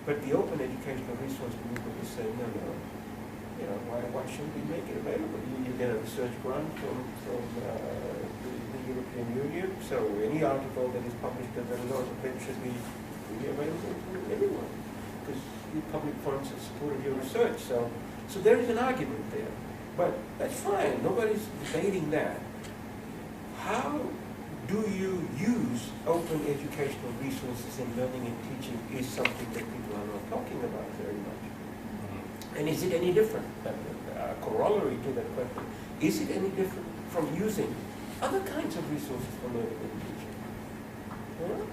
But the open educational resource movement is saying, no, no, you know, why shouldn't we make it available? You get a research grant from the European Union, so any article that is published as a result of it should be available to everyone, because the public funds have supported your research. So there is an argument there, but that's fine. Nobody's debating that. How do you use open educational resources in learning and teaching is something that people are not talking about very much. And is it any different? A corollary to that question, is it any different from using other kinds of resources for learning and teaching? Yeah?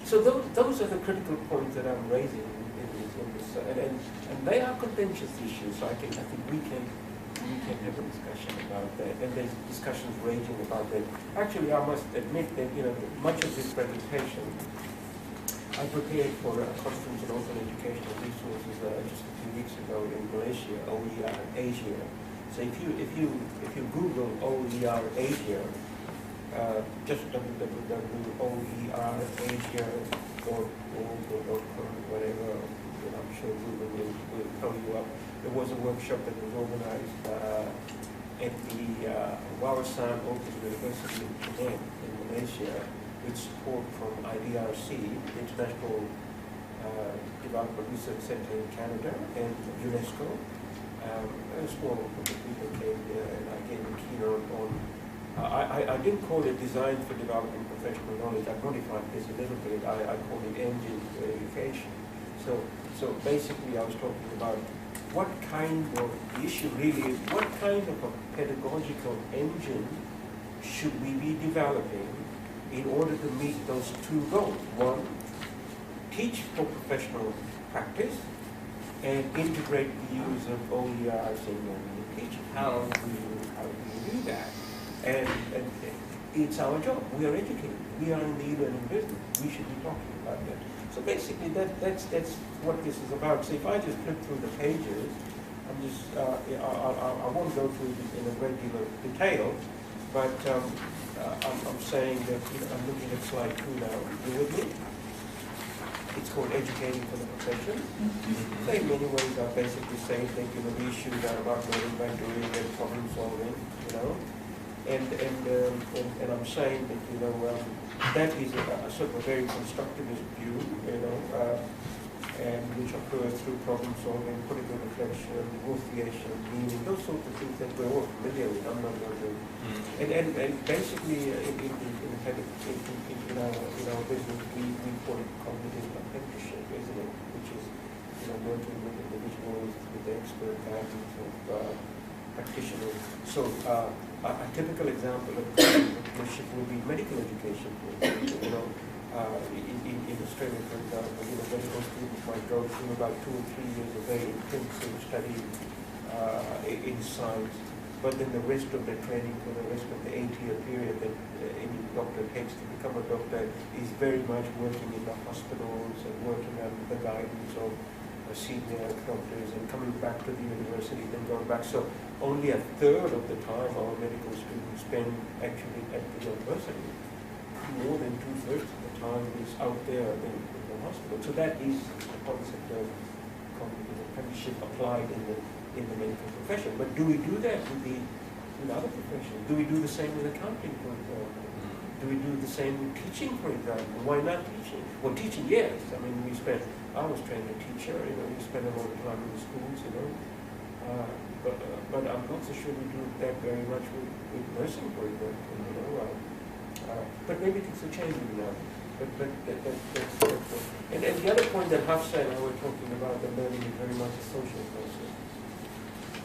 So those are the critical points that I'm raising in this and they are contentious issues, so I think we can have a discussion about that, and there's discussions raging about that. Actually, I must admit that, you know, much of this presentation I prepared for a conference on open educational resources just a few weeks ago in Malaysia, OER Asia. So if you Google OER Asia, just www.oerasia.org.com, whatever, I'm sure Google will throw you up. There was a workshop that was organized at the Wawasan Open University in Penang, in Malaysia, with support from IDRC, International Development Research Center in Canada, and UNESCO. A small group of people came there, and I gave a keynote on. I didn't call it Design for Developing Professional Knowledge. I modified this a little bit. I called it Engine for Education. So basically, I was talking about what kind of, the issue really is, what kind of a pedagogical engine should we be developing in order to meet those two goals? One, teach for professional practice, and integrate the use of OERs in learning and teaching. How do you do that? And it's our job. We are educators. We are in the e-learning business. We should be talking about that. So basically, that's what this is about. So if I just flip through the pages, I'm just I won't go through it in a great deal of detail, but I'm saying that, you know, I'm looking at slide 2 now. You with me? It's called Educating for the Profession. So in many ways, I basically say that, you know, the issues are about learning by doing and problem solving, you know. And I'm saying that, you know, that is a sort of a very constructivist view, you know, and which occurs through problem solving, critical reflection, negotiation, meaning, those sorts of things that we're all familiar with. I'm not going to. And basically, in our business, we call it cognitive apprenticeship, isn't it? Which is, you know, working with individuals with the expert guidance of practitioners. So a typical example of apprenticeship will be medical education. You know, in Australia, for example, you know, medical students might go through about 2 or 3 years of very intensive study in science, but then the rest of the training for the rest of the 8-year period that any doctor takes to become a doctor is very much working in the hospitals and working under the guidance of senior doctors and coming back to the university, then going back. So only a third of the time our medical students spend actually at the university. More than 2/3 of the time is out there in the hospital. So that is the concept of cognitive apprenticeship applied in the medical profession. But do we do that with other professions? Do we do the same with accounting, for example? Do we do the same with teaching, for example? Why not teaching? Well, teaching, yes. I mean, I was trained a teacher, you know, we spend a lot of time in the schools, you know. But I'm not so sure we do that very much with nursing, for example, you know. But maybe things are changing now. But that's and the other point that Hafsa and I were talking about, that learning is very much a social process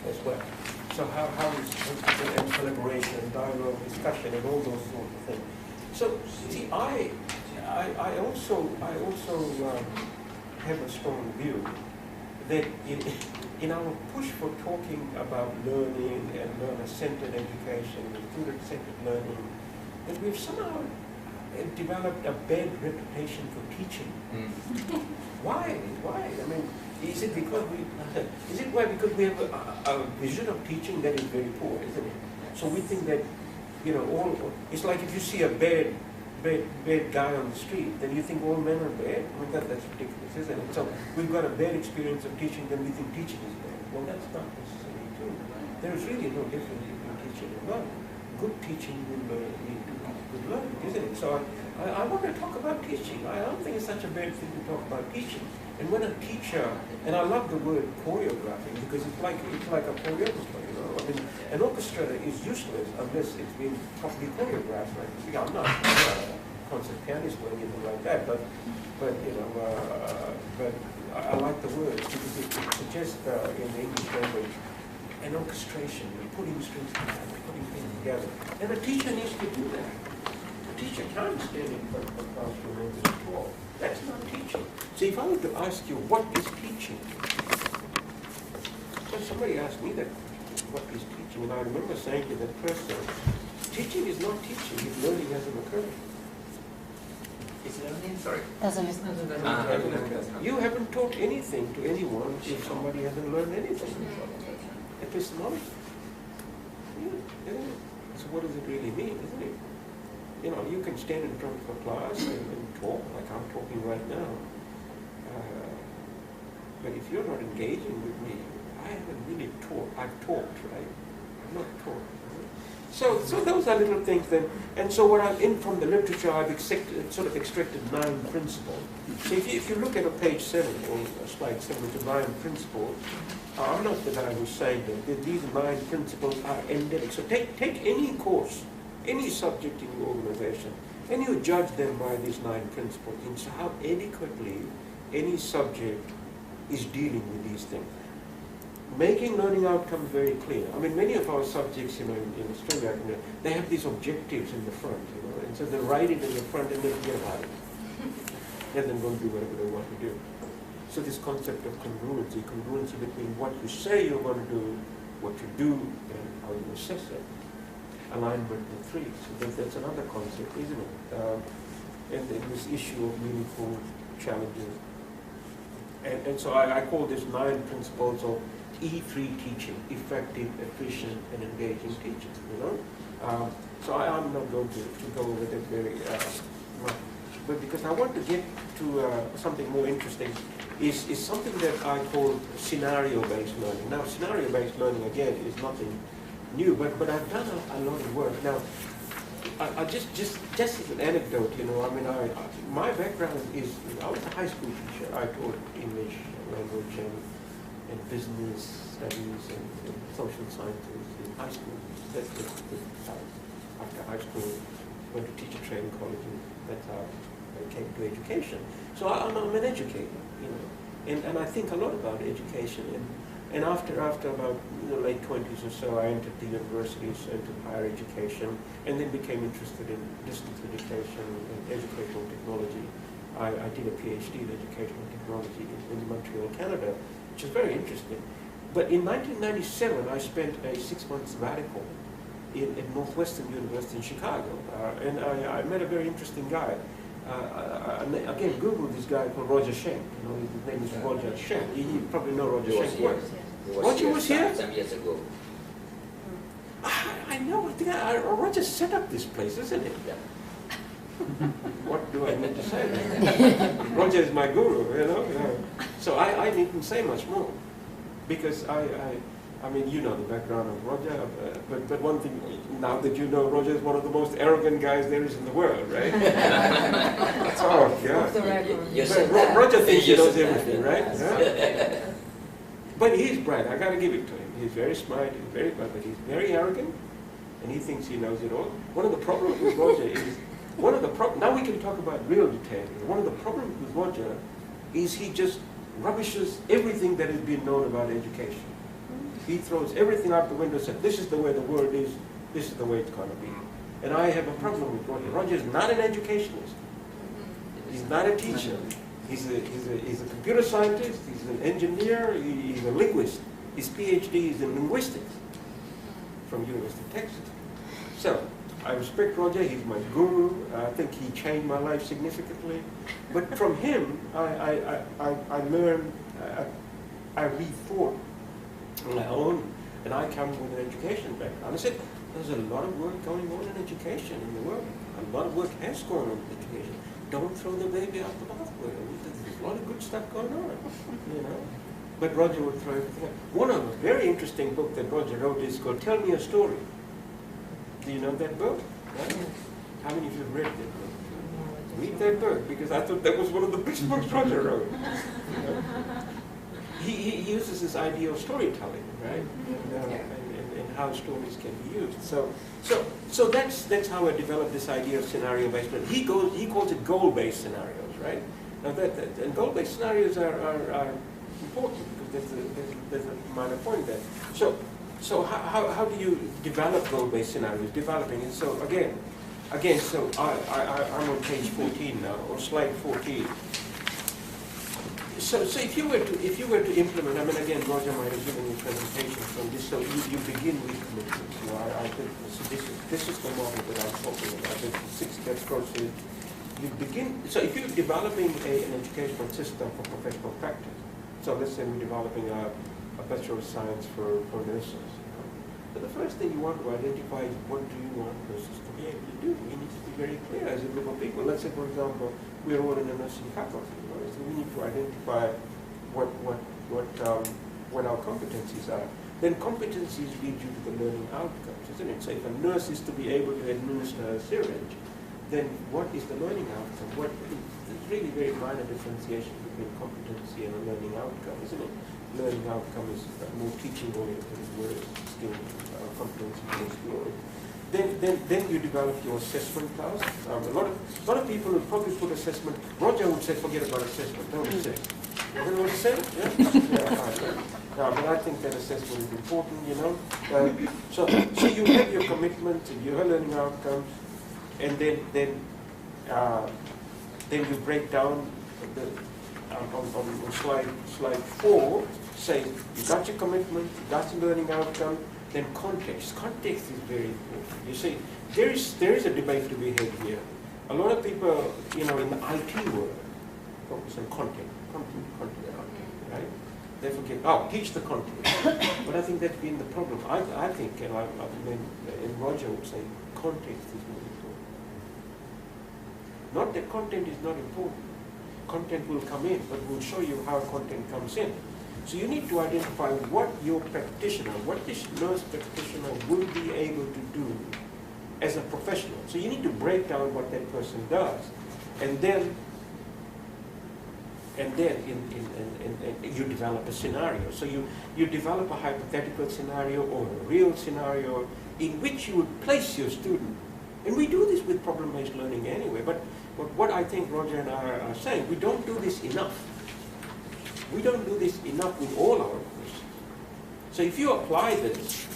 as well. So how is and collaboration and dialogue, discussion, and all those sorts of things. So see, I also have a strong view that in our push for talking about learning and learner-centered education, student-centered learning, that we've somehow developed a bad reputation for teaching. Why? I mean, is it because we have a vision of teaching that is very poor, isn't it? So we think that, you know, it's like if you see a bad bad guy on the street, then you think all men are bad? I mean, that's ridiculous, isn't it? So we've got a bad experience of teaching, then we think teaching is bad. Well, that's not necessarily true. There is really no difference between teaching and learning. Good teaching will lead to good learning, isn't it? So I want to talk about teaching. I don't think it's such a bad thing to talk about teaching. And when a teacher, and I love the word choreographing because it's like a choreographer, you know. I mean, an orchestra is useless unless it's been properly choreographed. Right? See, I'm not a concert pianist or anything like that, but you know, but I like the word because it suggests in the English language an orchestration, putting strings together, putting things together, and a teacher needs to do that. A teacher can't stand in front of a classroom and just talk. That's not teaching. So if I were to ask you, what is teaching? So somebody asked me that, what is teaching? And I remember saying to that person, teaching is not teaching if learning hasn't occurred. Is learning? Sorry. You haven't taught anything to anyone if somebody hasn't learned anything. Epistemology. Yeah, isn't it? So what does it really mean, isn't it? You know, you can stand in front of a class and talk like I'm talking right now. But if you're not engaging with me, I haven't really taught. I've talked, right? I've not taught. So those are little things then. And so what I'm in from the literature, I've sort of extracted 9 principles. So if you look at a page 7 or slide 7, the 9 principles, I'm not the guy who's saying that these 9 principles are endemic. So take any course, any subject in your organization, and you judge them by these 9 principles. And so how adequately any subject is dealing with these things. Making learning outcomes very clear. I mean, many of our subjects, you know, in Australia, you know, they have these objectives in the front, you know, and so they write it in the front and they forget about it. And then go and do whatever they want to do. So this concept of congruency between what you say you're going to do, what you do, and how you assess it. Alignment with 3. So that's another concept, isn't it? And this issue of meaningful challenges. And so I call this 9 principles of E3 teaching: effective, efficient, and engaging teaching. You know, so I'm not going to go over that very much, but because I want to get to something more interesting, is something that I call scenario-based learning. Now, scenario-based learning again is nothing new, but I've done a lot of work now. I just as an anecdote, you know, I mean, my background is, I was a high school teacher. I taught English language and business studies and social sciences in high school. That's after high school, went to teacher training college, and that's how I came to education. So I'm an educator, you know, and I think a lot about education. And after about the late 20s or so, I entered the universities, entered higher education, and then became interested in distance education and educational technology. I did a PhD in educational technology in Montreal, Canada, which is very interesting. But in 1997, I spent a 6-month sabbatical in Northwestern University in Chicago, and I met a very interesting guy. Again, Google this guy called Roger Schenck. You know, his name is Roger Schenck. You probably know Roger Schenck. Roger was here? Some years ago. I know. I think Roger set up this place, isn't it? Yeah. What do I need to say? Roger is my guru, you know. Yeah. So I needn't say much more, because I mean, you know the background of Roger, but one thing, now that you know, Roger is one of the most arrogant guys there is in the world, right? Oh, God. Roger thinks he knows everything, right? Yeah. But he's bright, I gotta give it to him. He's very smart, he's very bright, but he's very arrogant, and he thinks he knows it all. One of the problems with Roger is, now we can talk about real detail. One of the problems with Roger is he just rubbishes everything that has been known about education. He throws everything out the window and says, this is the way the world is, this is the way it's going to be. And I have a problem with Roger. Roger is not an educationist. He's not a teacher. He's a computer scientist, he's an engineer, he's a linguist. His PhD is in linguistics from University of Texas. So, I respect Roger, he's my guru. I think he changed my life significantly. But from him, I learned, I rethought on my own, and I come with an education background. I said, There's a lot of work going on in education in the world. A lot of work has gone on in education. Don't throw the baby out the bathwater. There's a lot of good stuff going on, you know. But Roger would throw everything out. One of the very interesting book that Roger wrote is called Tell Me a Story. Do you know that book? Right? How many of you have read that book? Read that book, because I thought that was one of the best books Roger wrote. You know? He uses this idea of storytelling, right? And how stories can be used. So that's how I developed this idea of scenario-based learning. He calls it goal-based scenarios, right? Now and goal-based scenarios are important because there's a minor point there. So how do you develop goal-based scenarios? Developing it. So again, so I'm on page 14 now, or slide 14. So if you were to implement, I mean, again, Roger might have given you presentations on this. So you begin with commitment. So I think this is the model that I'm talking about. The 6-step process. You begin. So if you're developing an educational system for professional practice, so let's say we're developing a Bachelor of Science for nurses. But the first thing you want to identify is what do you want nurses to be able to do. You need to be very clear as a group of people. Let's say, for example, we're all in a nursing faculty. So we need to identify what our competencies are. Then competencies lead you to the learning outcomes, isn't it? So if a nurse is to be able to administer a syringe, then what is the learning outcome? There's really very minor differentiation between competency and a learning outcome, isn't it? Learning outcome is more teaching-oriented, whereas skill, competency is skill-oriented. Then you develop your assessment task. A lot of people will probably put assessment. Roger would say, forget about assessment. Don't assess. You know what he said? Yeah. But I think that assessment is important. You know. So you have your commitment, your learning outcomes, and then you break down on slide 4. Say you got your commitment, you got your learning outcome. Then context. Context is very important. You see, there is a debate to be had here. A lot of people, you know, in the IT world, focus on content, right? They forget, teach the content. But I think that's been the problem. I think, and Roger would say, context is more important. Not that content is not important. Content will come in, but we'll show you how content comes in. So you need to identify what your practitioner, what this nurse practitioner will be able to do as a professional. So you need to break down what that person does, and then you develop a scenario. So you develop a hypothetical scenario or a real scenario in which you would place your student. And we do this with problem-based learning anyway. But what I think Roger and I are saying, we don't do this enough. We don't do this enough with all our courses. So if you apply this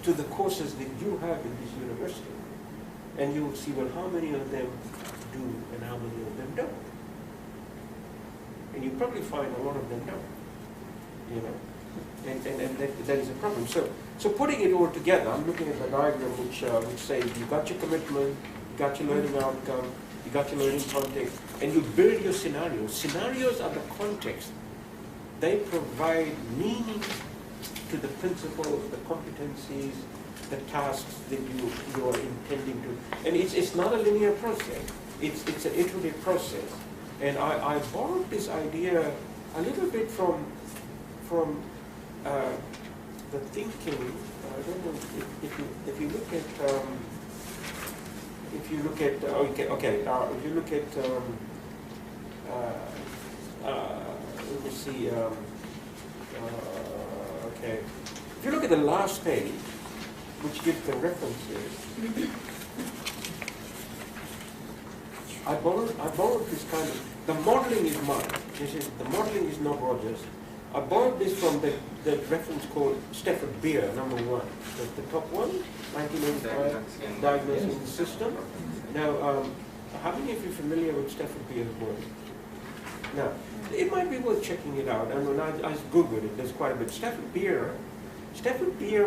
to the courses that you have in this university, and you'll see, well, how many of them do and how many of them don't. And you probably find a lot of them don't, you know. And that is a problem. So putting it all together, I'm looking at the diagram which says you got your commitment, you got your learning outcome, you got your learning context, and you build your scenarios. Scenarios are the context. They provide meaning to the principles, the competencies, the tasks that you are intending to. And it's not a linear process. It's an iterative process. And I borrowed this idea a little bit from the thinking. I don't know if you look at if you look at let me see. Okay. If you look at the last page, which gives the references, I borrowed this kind of. The modeling is mine. The modeling is not Roger's. I borrowed this from the reference called Stafford Beer, #1. The top one, 1985, Diagnosing the System. Now, how many of you are familiar with Stafford Beer's work? Now, it might be worth checking it out. I mean, I Googled it. There's quite a bit. Stafford Beer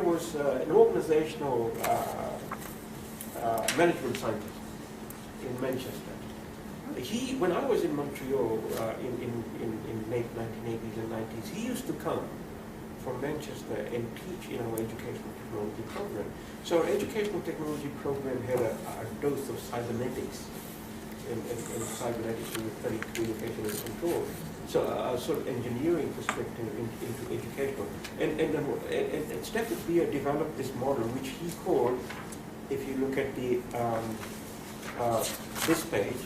was an organizational management scientist in Manchester. When I was in Montreal in late 1980s and 90s, he used to come from Manchester and teach in our educational technology program. So our educational technology program had a dose of cybernetics, and cybernetics with study communication and control. So a sort of engineering perspective into educational. And Stephen Beer developed this model, which he called, if you look at the this page,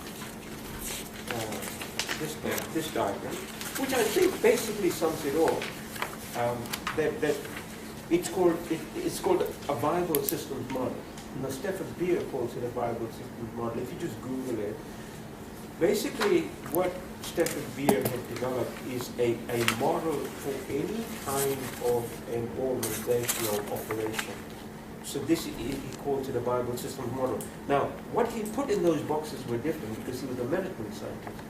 this diagram, which I think basically sums it all. That it's called a viable systems model. Now Stephen Beer calls it a viable systems model. If you just Google it, basically what Stephen Beer had developed is a model for any kind of an organizational operation. So this, he calls it a viable systems model. Now, what he put in those boxes were different because he was a management scientist.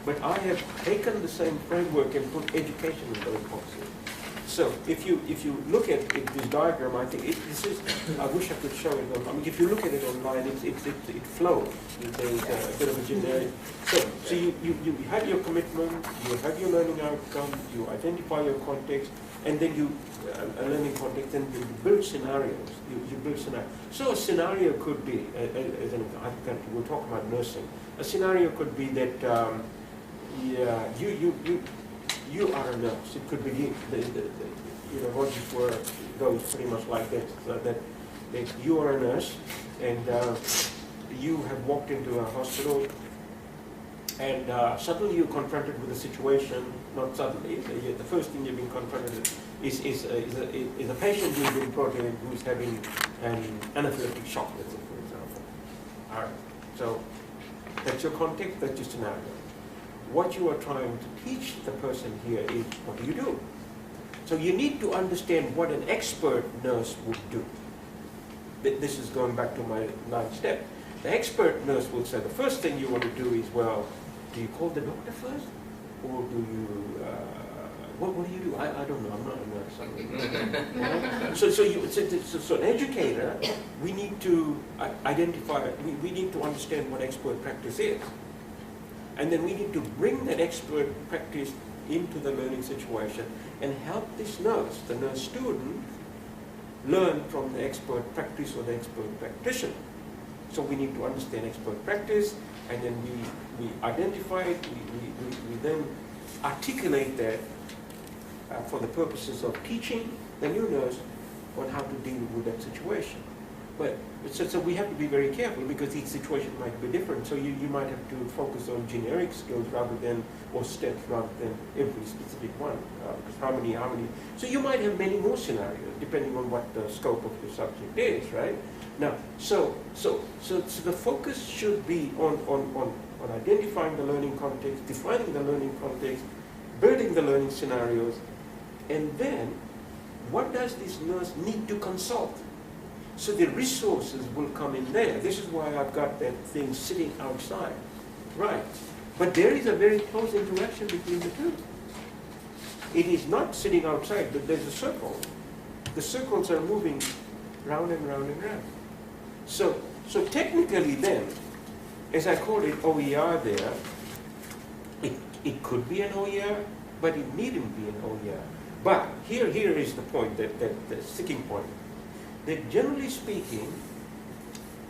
But I have taken the same framework and put education in those boxes. So if you look at this diagram, I think this is. I wish I could show it. I mean, if you look at it online, it flows. There's a bit of a generic. So you have your commitment, you have your learning outcome, you identify your context, and then you a learning context, and you build scenarios. You build scenarios. So a scenario could be, as an hypothetical, we'll talk about nursing. A scenario could be that. You are a nurse. It could be Roger's work goes pretty much like this. So that you are a nurse, and you have walked into a hospital, and suddenly you're confronted with a situation. Not suddenly. The first thing you've been confronted with is a patient who's been brought in who's having an anaphylactic shock, let's say, for example. All right. So that's your context. That's your scenario. What you are trying to teach the person here is, what do you do? So you need to understand what an expert nurse would do. This is going back to my 9th step. The expert nurse will say, the first thing you want to do is, well, do you call the doctor first? Or do you, what do you do? I don't know, I'm not a nurse. So an educator, we need to identify, we need to understand what expert practice is. And then we need to bring that expert practice into the learning situation and help this nurse, the nurse student, learn from the expert practice or the expert practitioner. So we need to understand expert practice, and then we identify it, we then articulate that for the purposes of teaching the new nurse on how to deal with that situation. But so we have to be very careful because each situation might be different. So you might have to focus on generic skills rather than, or steps rather than every specific one. Because how many? So you might have many more scenarios depending on what the scope of your subject is, right? Now, so the focus should be on identifying the learning context, defining the learning context, building the learning scenarios, and then what does this nurse need to consult? So the resources will come in there. This is why I've got that thing sitting outside. Right. But there is a very close interaction between the two. It is not sitting outside, but there's a circle. The circles are moving round and round and round. So technically then, as I call it OER there, it could be an OER, but it needn't be an OER. But here is the point, that the sticking point. That generally speaking,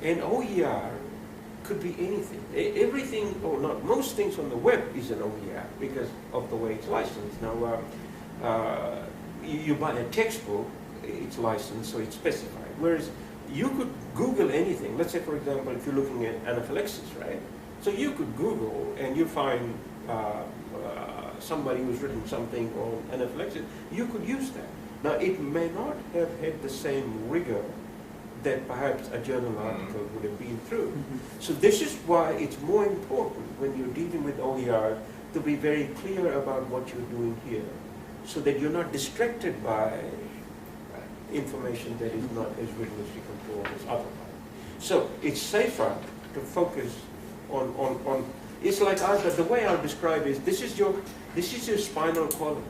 an OER could be anything. Everything, or not, most things on the web is an OER because of the way it's licensed. Now, you buy a textbook, it's licensed, so it's specified. Whereas you could Google anything. Let's say, for example, if you're looking at anaphylaxis, right? So you could Google and you find somebody who's written something on anaphylaxis. You could use that. Now, it may not have had the same rigor that perhaps a journal article would have been through. So this is why it's more important when you're dealing with OER to be very clear about what you're doing here, so that you're not distracted by information that is not as rigorously controlled as otherwise. So it's safer to focus on it's like the way I'll describe is this is your spinal column.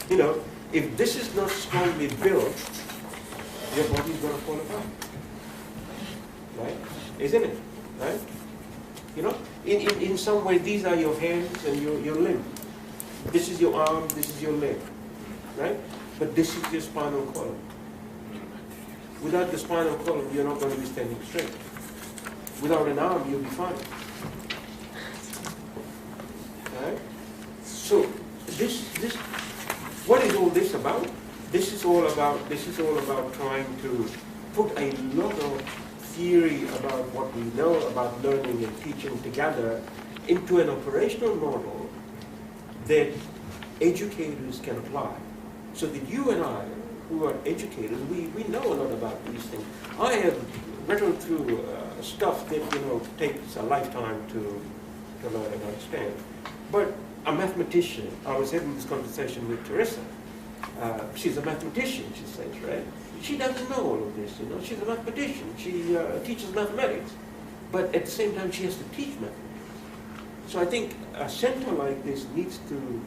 You know, if this is not strongly built, your body is going to fall apart. Right? Isn't it? Right? You know, in some way, these are your hands and your limb. This is your arm, this is your leg. right? But this is your spinal column. Without the spinal column, you're not going to be standing straight. Without an arm, you'll be fine. Right? So what is all this about? This is all about trying to put a lot of theory about what we know about learning and teaching together into an operational model that educators can apply. So that you and I, who are educators, we know a lot about these things. I have rattled through stuff that takes a lifetime to learn and understand. But a mathematician, I was having this conversation with Teresa. She's a mathematician, she says, right? She doesn't know all of this, She's a mathematician. She teaches mathematics. But at the same time, she has to teach mathematics. So I think a center like this needs to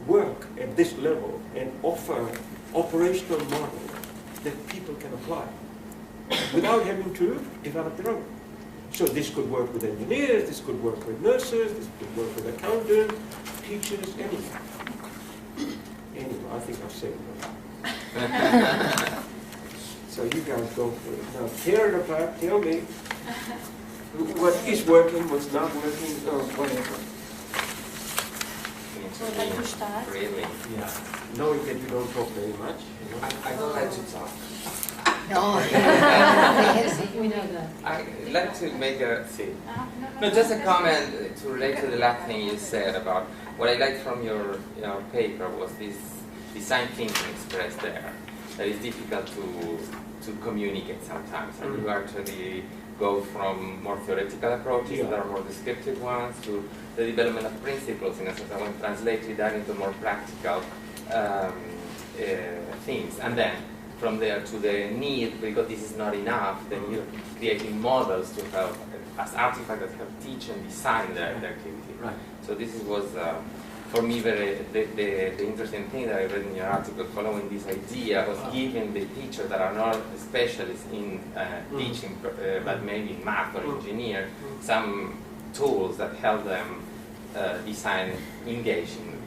work at this level and offer operational models that people can apply without having to develop their own. So this could work with engineers, this could work with nurses, this could work with accountants, teachers, anyone. Anyway, I think I've said enough. So you guys go for it. Now tear it apart, tell me what is working, what's not working, or whatever. So I'd like to start. Really? Yeah. Knowing that you don't talk very much. I don't like to talk. No. We know that. I'd like to make a no, just a comment to relate to the last thing you said about what I liked from your paper was this design thinking expressed there. That is difficult to communicate sometimes, and you actually go from more theoretical approaches that are more descriptive ones to the development of principles in a sense, and when translated that into more practical things, and then from there to the need, because this is not enough, then you're creating models to help as artifacts that help teach and design the activity. Right. So this was for me the interesting thing that I read in your article, following this idea of giving the teachers that are not specialists in teaching, but maybe in math or engineer, some tools that help them design engaging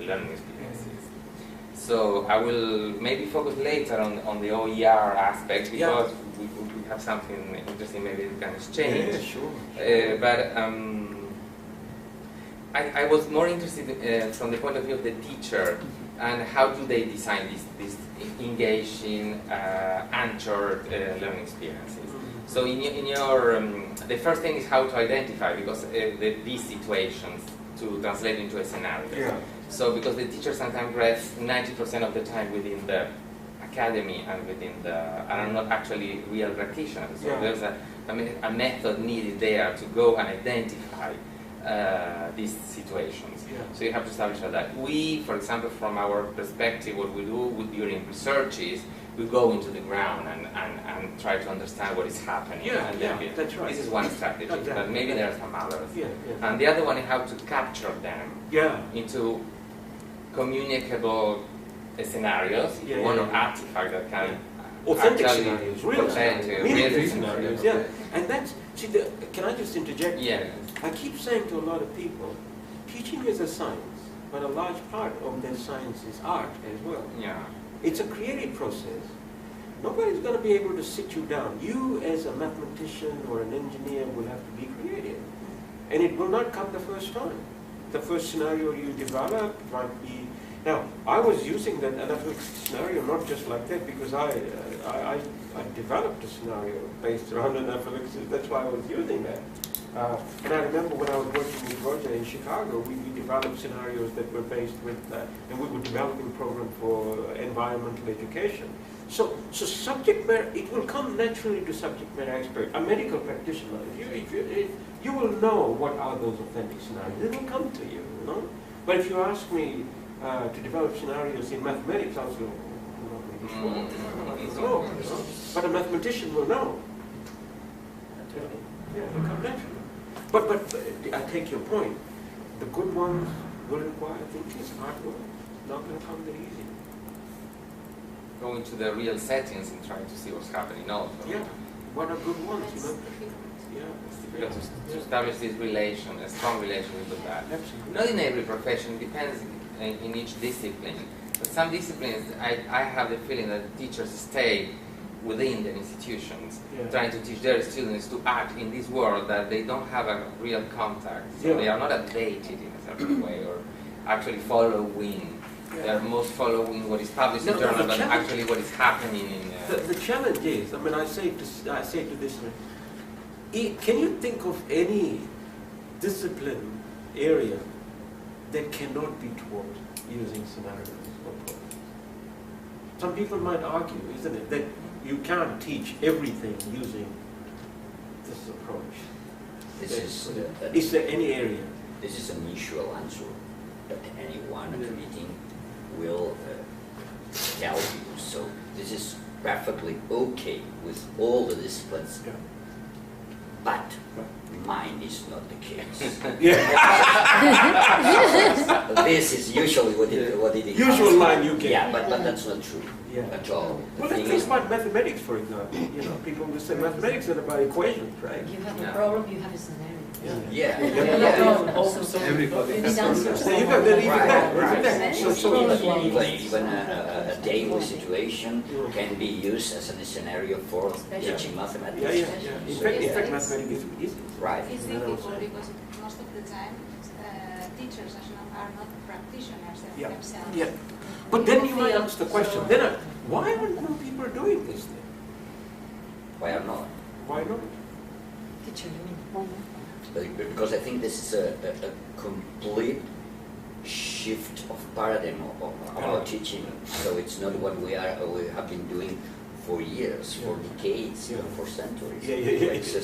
learning experiences. So I will maybe focus later on the OER aspect, because we have something interesting maybe we can exchange. Yeah, sure. But I was more interested from the point of view of the teacher, and how do they design these engaging, anchored learning experiences. So in your the first thing is how to identify, because these situations to translate into a scenario. Yeah. So because the teacher sometimes rests 90% of the time within the academy and within the, and are not actually real practitioners. So there's a method needed there to go and identify these situations. So you have to establish that. We, for example, from our perspective, what we do during research is we go into the ground and try to understand what is happening. That's right. This is one strategy, Exactly. but maybe there are some others. Yeah. And the other one is how to capture them into communicable scenarios, one or artifact that can authentic scenarios, real scenarios, scenarios, And that's, can I just interject? Yeah. I keep saying to a lot of people, teaching is a science, but a large part of that science is art as well. Yeah. It's a creative process. Nobody's going to be able to sit you down. You as a mathematician or an engineer will have to be creative. And it will not come the first time. The first scenario you develop might be... Now, I was using that analytic scenario not just like that, because I developed a scenario based around analytics. That's why I was using that. And I remember when I was working with Roger in Chicago, we developed scenarios that were based with, and we were developing a program for environmental education. So subject matter, it will come naturally to subject matter expert. A medical practitioner, you will know what are those authentic scenarios. It will come to you, But if you ask me to develop scenarios in mathematics, I was going, no. But a mathematician will know. Yeah, it will come naturally. But I take your point. The good ones will require thinking, hard work. It's not going to come that easy. Go into the real settings and try to see what's happening also. Yeah, what are good ones, It's difficult to establish this relation, a strong relation with that. Absolutely. Not in every profession, it depends. in each discipline. But some disciplines, I have the feeling that teachers stay within their institutions, trying to teach their students to act in this world that they don't have a real contact. So they are not updated in a certain way, or actually following. They are most following what is published in journal, but actually what is happening in. The challenge is, I mean, I say to this, can you think of any discipline area that cannot be taught using scenarios or problems? Some people might argue, isn't it, that you can't teach everything using this approach. Is there any area? This is a mutual answer that anyone at the meeting will tell you. So this is perfectly okay with all the disciplines, but mine is not the case. This is usually what it is. Usual line you get. Yeah, but that's not true at all. Well, let's think about mathematics, for example. You know, people will say mathematics is about equations, right? You have a problem, you have a scenario. Everybody has answers. So you got that, even that. So even a daily situation can be used as a scenario for teaching mathematics. In fact, mathematics is easy. Right. It's difficult because most of the time teachers are not practitioners themselves. Yeah. But then you might ask the question, then why aren't more people doing this then? Why are not? Why not? Teacher, you mean? Why not? Because I think this is a complete shift of paradigm of our teaching. So it's not what we have been doing for years, for decades, for centuries.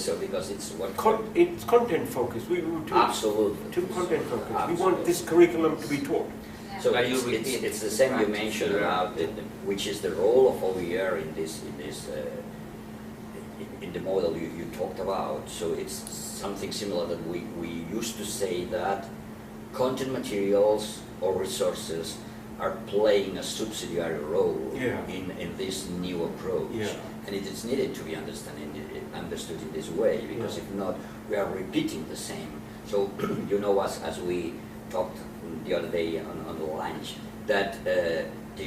So because it's what it's content focused. We were too content focused. We want this curriculum to be taught. So it's the same you mentioned about which is the role of OER in the model you talked about. So it's something similar that we used to say that content materials or resources are playing a subsidiary role in this new approach. And it is needed to be understood in this way, because if not, we are repeating the same. So you know, as we talked the other day on the lunch, that the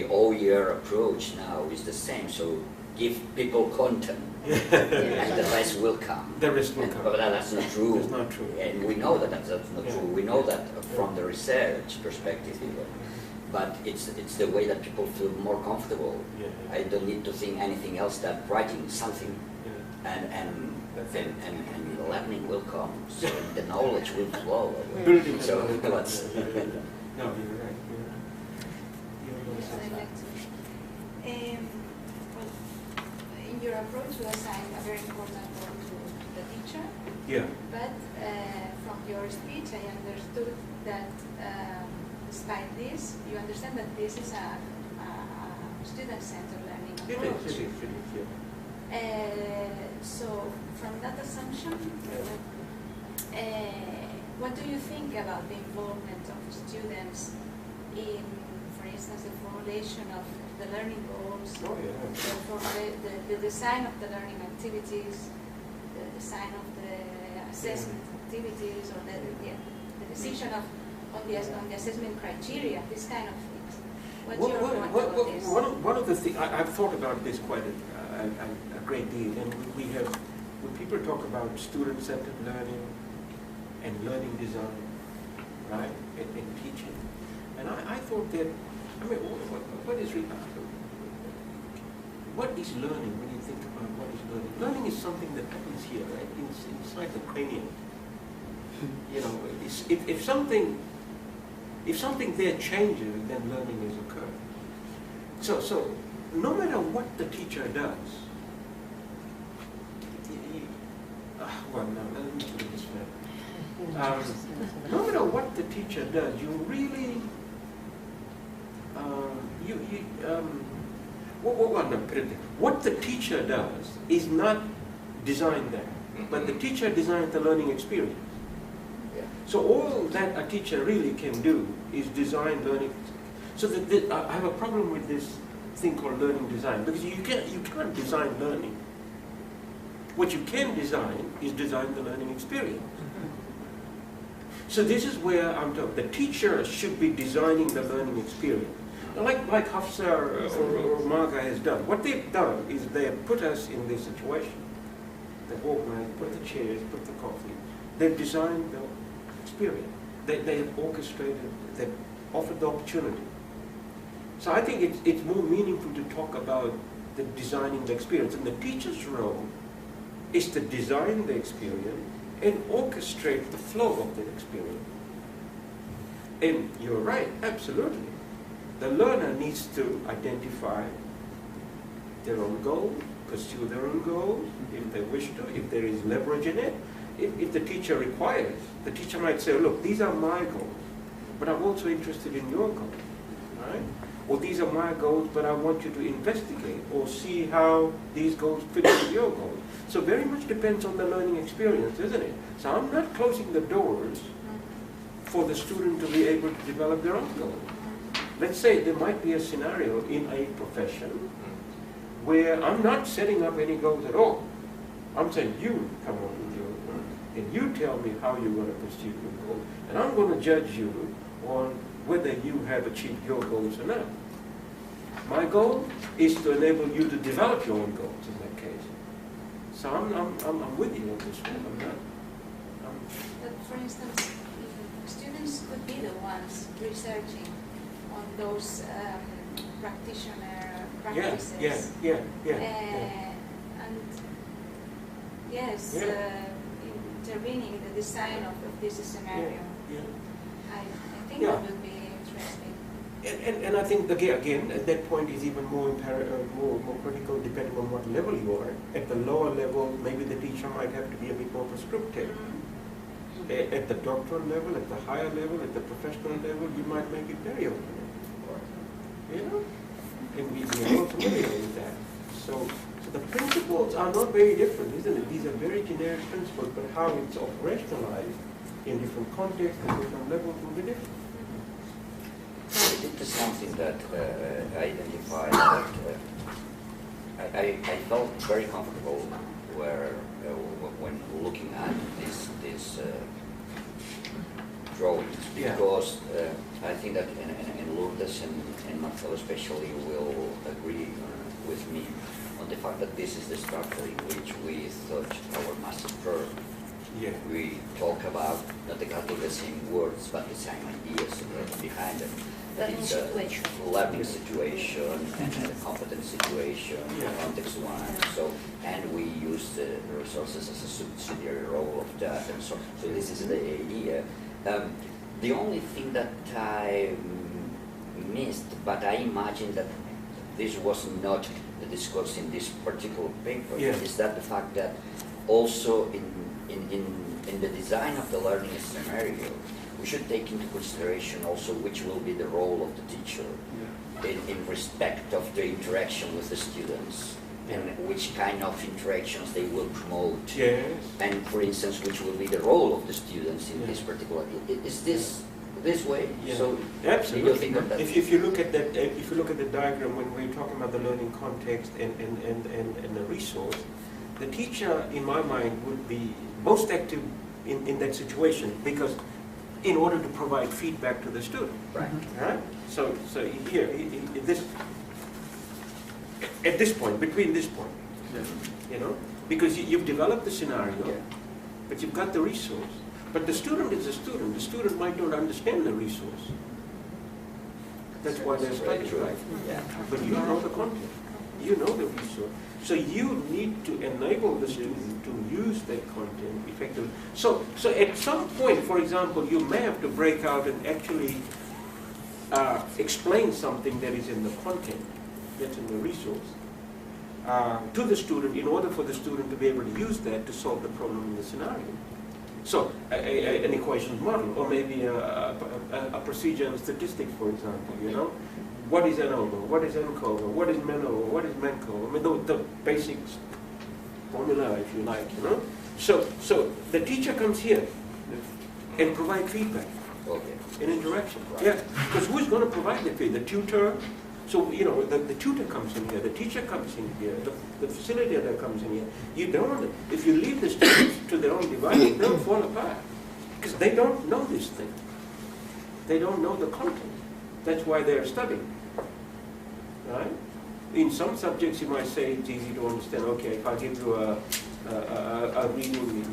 OER approach now is the same. So give people content, and the rest will come. The rest will come. But that's not true. That's not true. And we know that that's not true. We know that from the research perspective even. But it's the way that people feel more comfortable. I don't need to think anything else than writing something, and learning will come. So the knowledge will flow. Building. So let's. No, you're right. In your approach, you assign a very important role to the teacher. But from your speech, I understood that despite this, you understand that this is a student-centered learning approach. It is. So, from that assumption, what do you think about the involvement of students in, for instance, the formulation of the learning goals, the design of the learning activities, the design of the assessment activities, or the decision on the assessment criteria, this kind of things? What's your point about this? One of the things, I've thought about this quite a great deal, and when people talk about student-centered learning and learning design, right, and teaching, and I thought that, I mean, what is learning when you think about what is learning? Learning is something that happens here, right, inside the cranium. You know, if something there changes, then learning has occurred. So no matter what the teacher does, well, no, let me put it this way. No matter what the teacher does, you really, what the teacher does is not designed there, but the teacher designed the learning experience. So all that a teacher really can do is design learning. So I have a problem with this thing called learning design, because you can't design learning. What you can design is design the learning experience. So this is where I'm talking. The teacher should be designing the learning experience. Like Hafsa or Marga has done. What they've done is they have put us in this situation. They've organized, put the chairs, put the coffee. They've designed the experience. They have orchestrated, they've offered the opportunity. So I think it's more meaningful to talk about the designing the experience. And the teacher's role is to design the experience and orchestrate the flow of the experience. And you're right, absolutely. The learner needs to identify their own goals, pursue their own goals, if they wish to, if there is leverage in it. If the teacher requires, the teacher might say, look, these are my goals, but I'm also interested in your goals, right? Or these are my goals, but I want you to investigate or see how these goals fit with your goals. So very much depends on the learning experience, isn't it? So I'm not closing the doors for the student to be able to develop their own goals. Let's say there might be a scenario in a profession where I'm not setting up any goals at all. I'm saying, you come on with your goals, and you tell me how you're going to pursue your goals, and I'm going to judge you on whether you have achieved your goals or not. My goal is to enable you to develop your own goals in that case. So I'm with you on this one. But for instance, students could be the ones researching on those practitioner practices. Yeah. And yes, intervening in the design of this scenario. I think that would be interesting. And I think again at that point is even more critical depending on what level you are. At the lower level, maybe the teacher might have to be a bit more prescriptive. At the doctoral level, at the higher level, at the professional level, you might make it very open. You know? And we are all familiar with that. So the principles are not very different, isn't it? These are very generic principles, but how it's operationalized in different contexts and different levels will be different. It is something that I identified that I felt very comfortable when looking at these drawings, because I think that in Lourdes and Marcelo especially will agree with me on the fact that this is the structure in which we thought our master program. Yeah. We talk about not exactly the same words, but the same ideas behind them. Learning It's situation. a learning situation and a competence situation, context one. So, and we use the resources as a subsidiary role of that, and so this is the idea. The only thing that I missed, but I imagine that this was not the discourse in this particular paper, is that the fact that also in the design of the learning scenario, we should take into consideration also which will be the role of the teacher in respect of the interaction with the students and which kind of interactions they will promote. Yes. And for instance, which will be the role of the students in this particular. Is this way? Yeah. So absolutely. you think of that? If you look at that, if you look at the diagram when we're talking about the learning context and the resource, the teacher, in my mind, would be most active in that situation because in order to provide feedback to the student. Right. Right? So here, at this point, between this point, you know, because you've developed the scenario, but you've got the resource. But the student is a student. The student might not understand the resource. That's why they're studying, right? Yeah. But you know the content. You know the resource. So you need to enable the student to use that content effectively. So at some point, for example, you may have to break out and actually explain something that is in the content, that's in the resource, to the student in order for the student to be able to use that to solve the problem in the scenario. So an equations model, or maybe a procedure and statistics, for example, you know. What is ANOVA? What is ANCOVA? What is MENOVA? What is MENCOVA? I mean, the basic formula, if you like, you know. So the teacher comes here and provide feedback, an interaction. Right. Yeah, because who's going to provide the feedback? The tutor. So, you know, the tutor comes in here, the teacher comes in here, the facilitator comes in here. You don't, if you leave the students to their own devices, they'll fall apart. because they don't know this thing. They don't know the content. That's why they're studying, right? In some subjects, you might say it's easy to understand. Okay, if I give you a reading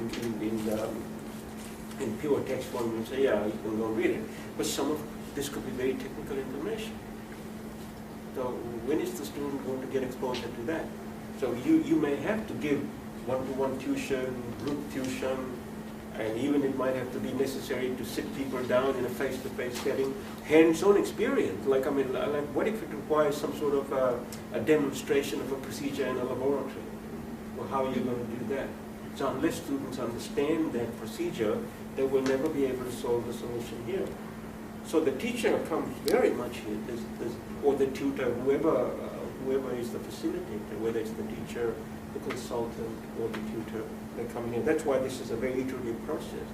in pure text form, you say, yeah, you can go read it. But some of this could be very technical information. So when is the student going to get exposure to that? So you may have to give one-to-one tuition, group tuition, and even it might have to be necessary to sit people down in a face-to-face setting, hands-on experience. Like, I mean, like, what if it requires some sort of a demonstration of a procedure in a laboratory? Well, how are you going to do that? So unless students understand that procedure, they will never be able to solve the solution here. So the teacher comes very much here, or the tutor, whoever is the facilitator, whether it's the teacher, the consultant, or the tutor, they're coming in. That's why this is a very iterative process.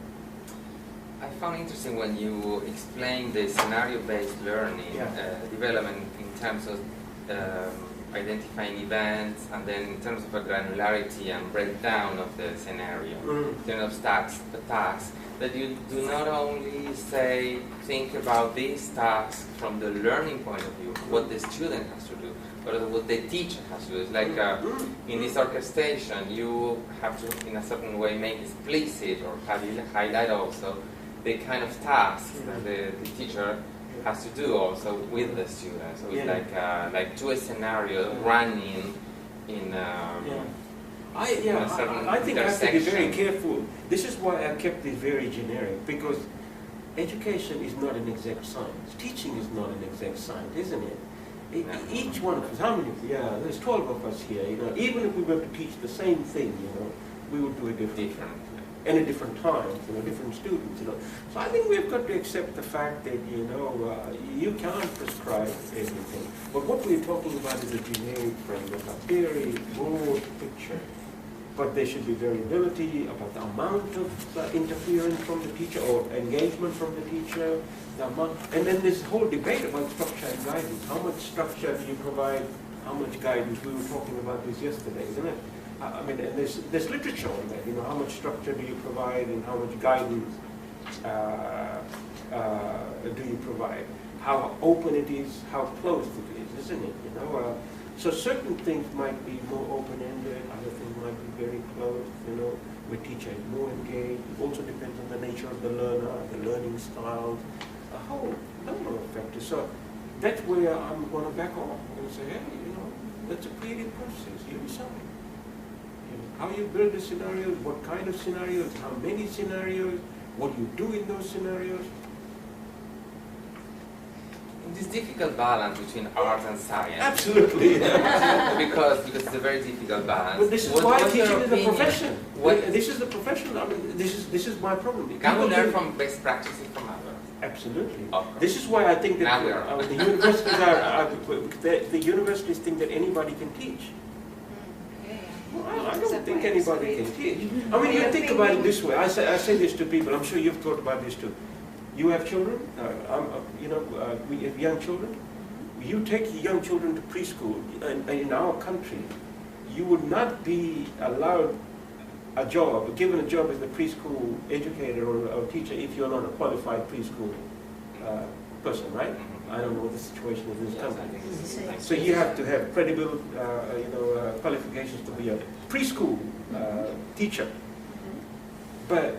I found interesting when you explained the scenario-based learning development in terms of identifying events, and then in terms of a granularity and breakdown of the scenario, in terms of tasks, that you do not only say, think about these tasks from the learning point of view, what the student has to do, but what the teacher has to do. It's like in this orchestration, you have to, in a certain way, make explicit or highlight also the kind of tasks that the teacher has to do also with the student. So it's like two scenarios running in I think I have to be very careful. This is why I kept it very generic, because education is not an exact science. Teaching is not an exact science, isn't it? Each one of us, how many? Yeah, there's 12 of us here. You know, even if we were to teach the same thing, you know, we would do it different. And at different times, you know, different students, you know. So I think we've got to accept the fact that, you know, you can't prescribe everything. But what we're talking about is a generic framework, a very broad picture. But there should be variability about the amount of interference from the teacher or engagement from the teacher. The amount, and then this whole debate about structure and guidance. How much structure do you provide? How much guidance? We were talking about this yesterday, isn't it? I mean, and there's literature on that. You know, how much structure do you provide and how much guidance do you provide? How open it is, how closed it is, isn't it? You know, so certain things might be more open-ended, other things might be very closed. You know, where teacher is more engaged. It also depends on the nature of the learner, the learning styles, a whole number of factors. So that's where I'm going to back off and say, hey, you know, that's a creative process. You decide. How you build the scenarios, what kind of scenarios, how many scenarios, what you do in those scenarios. This difficult balance between art and science. Absolutely. because it's a very difficult balance. But this is why teaching is a profession. This is the profession. I mean, this is my problem. Can we learn from best practices from others? Absolutely. This is why I think that the universities the universities think that anybody can teach. Well, I don't think anybody can teach. I mean, you think about it this way. I say this to people. I'm sure you've thought about this too. You have children. We have young children. You take young children to preschool, and in our country, you would not be allowed a job, given a job as a preschool educator or teacher, if you're not a qualified preschool person, right? I don't know what the situation is in this country. So you have to have credible, qualifications to be a preschool teacher. But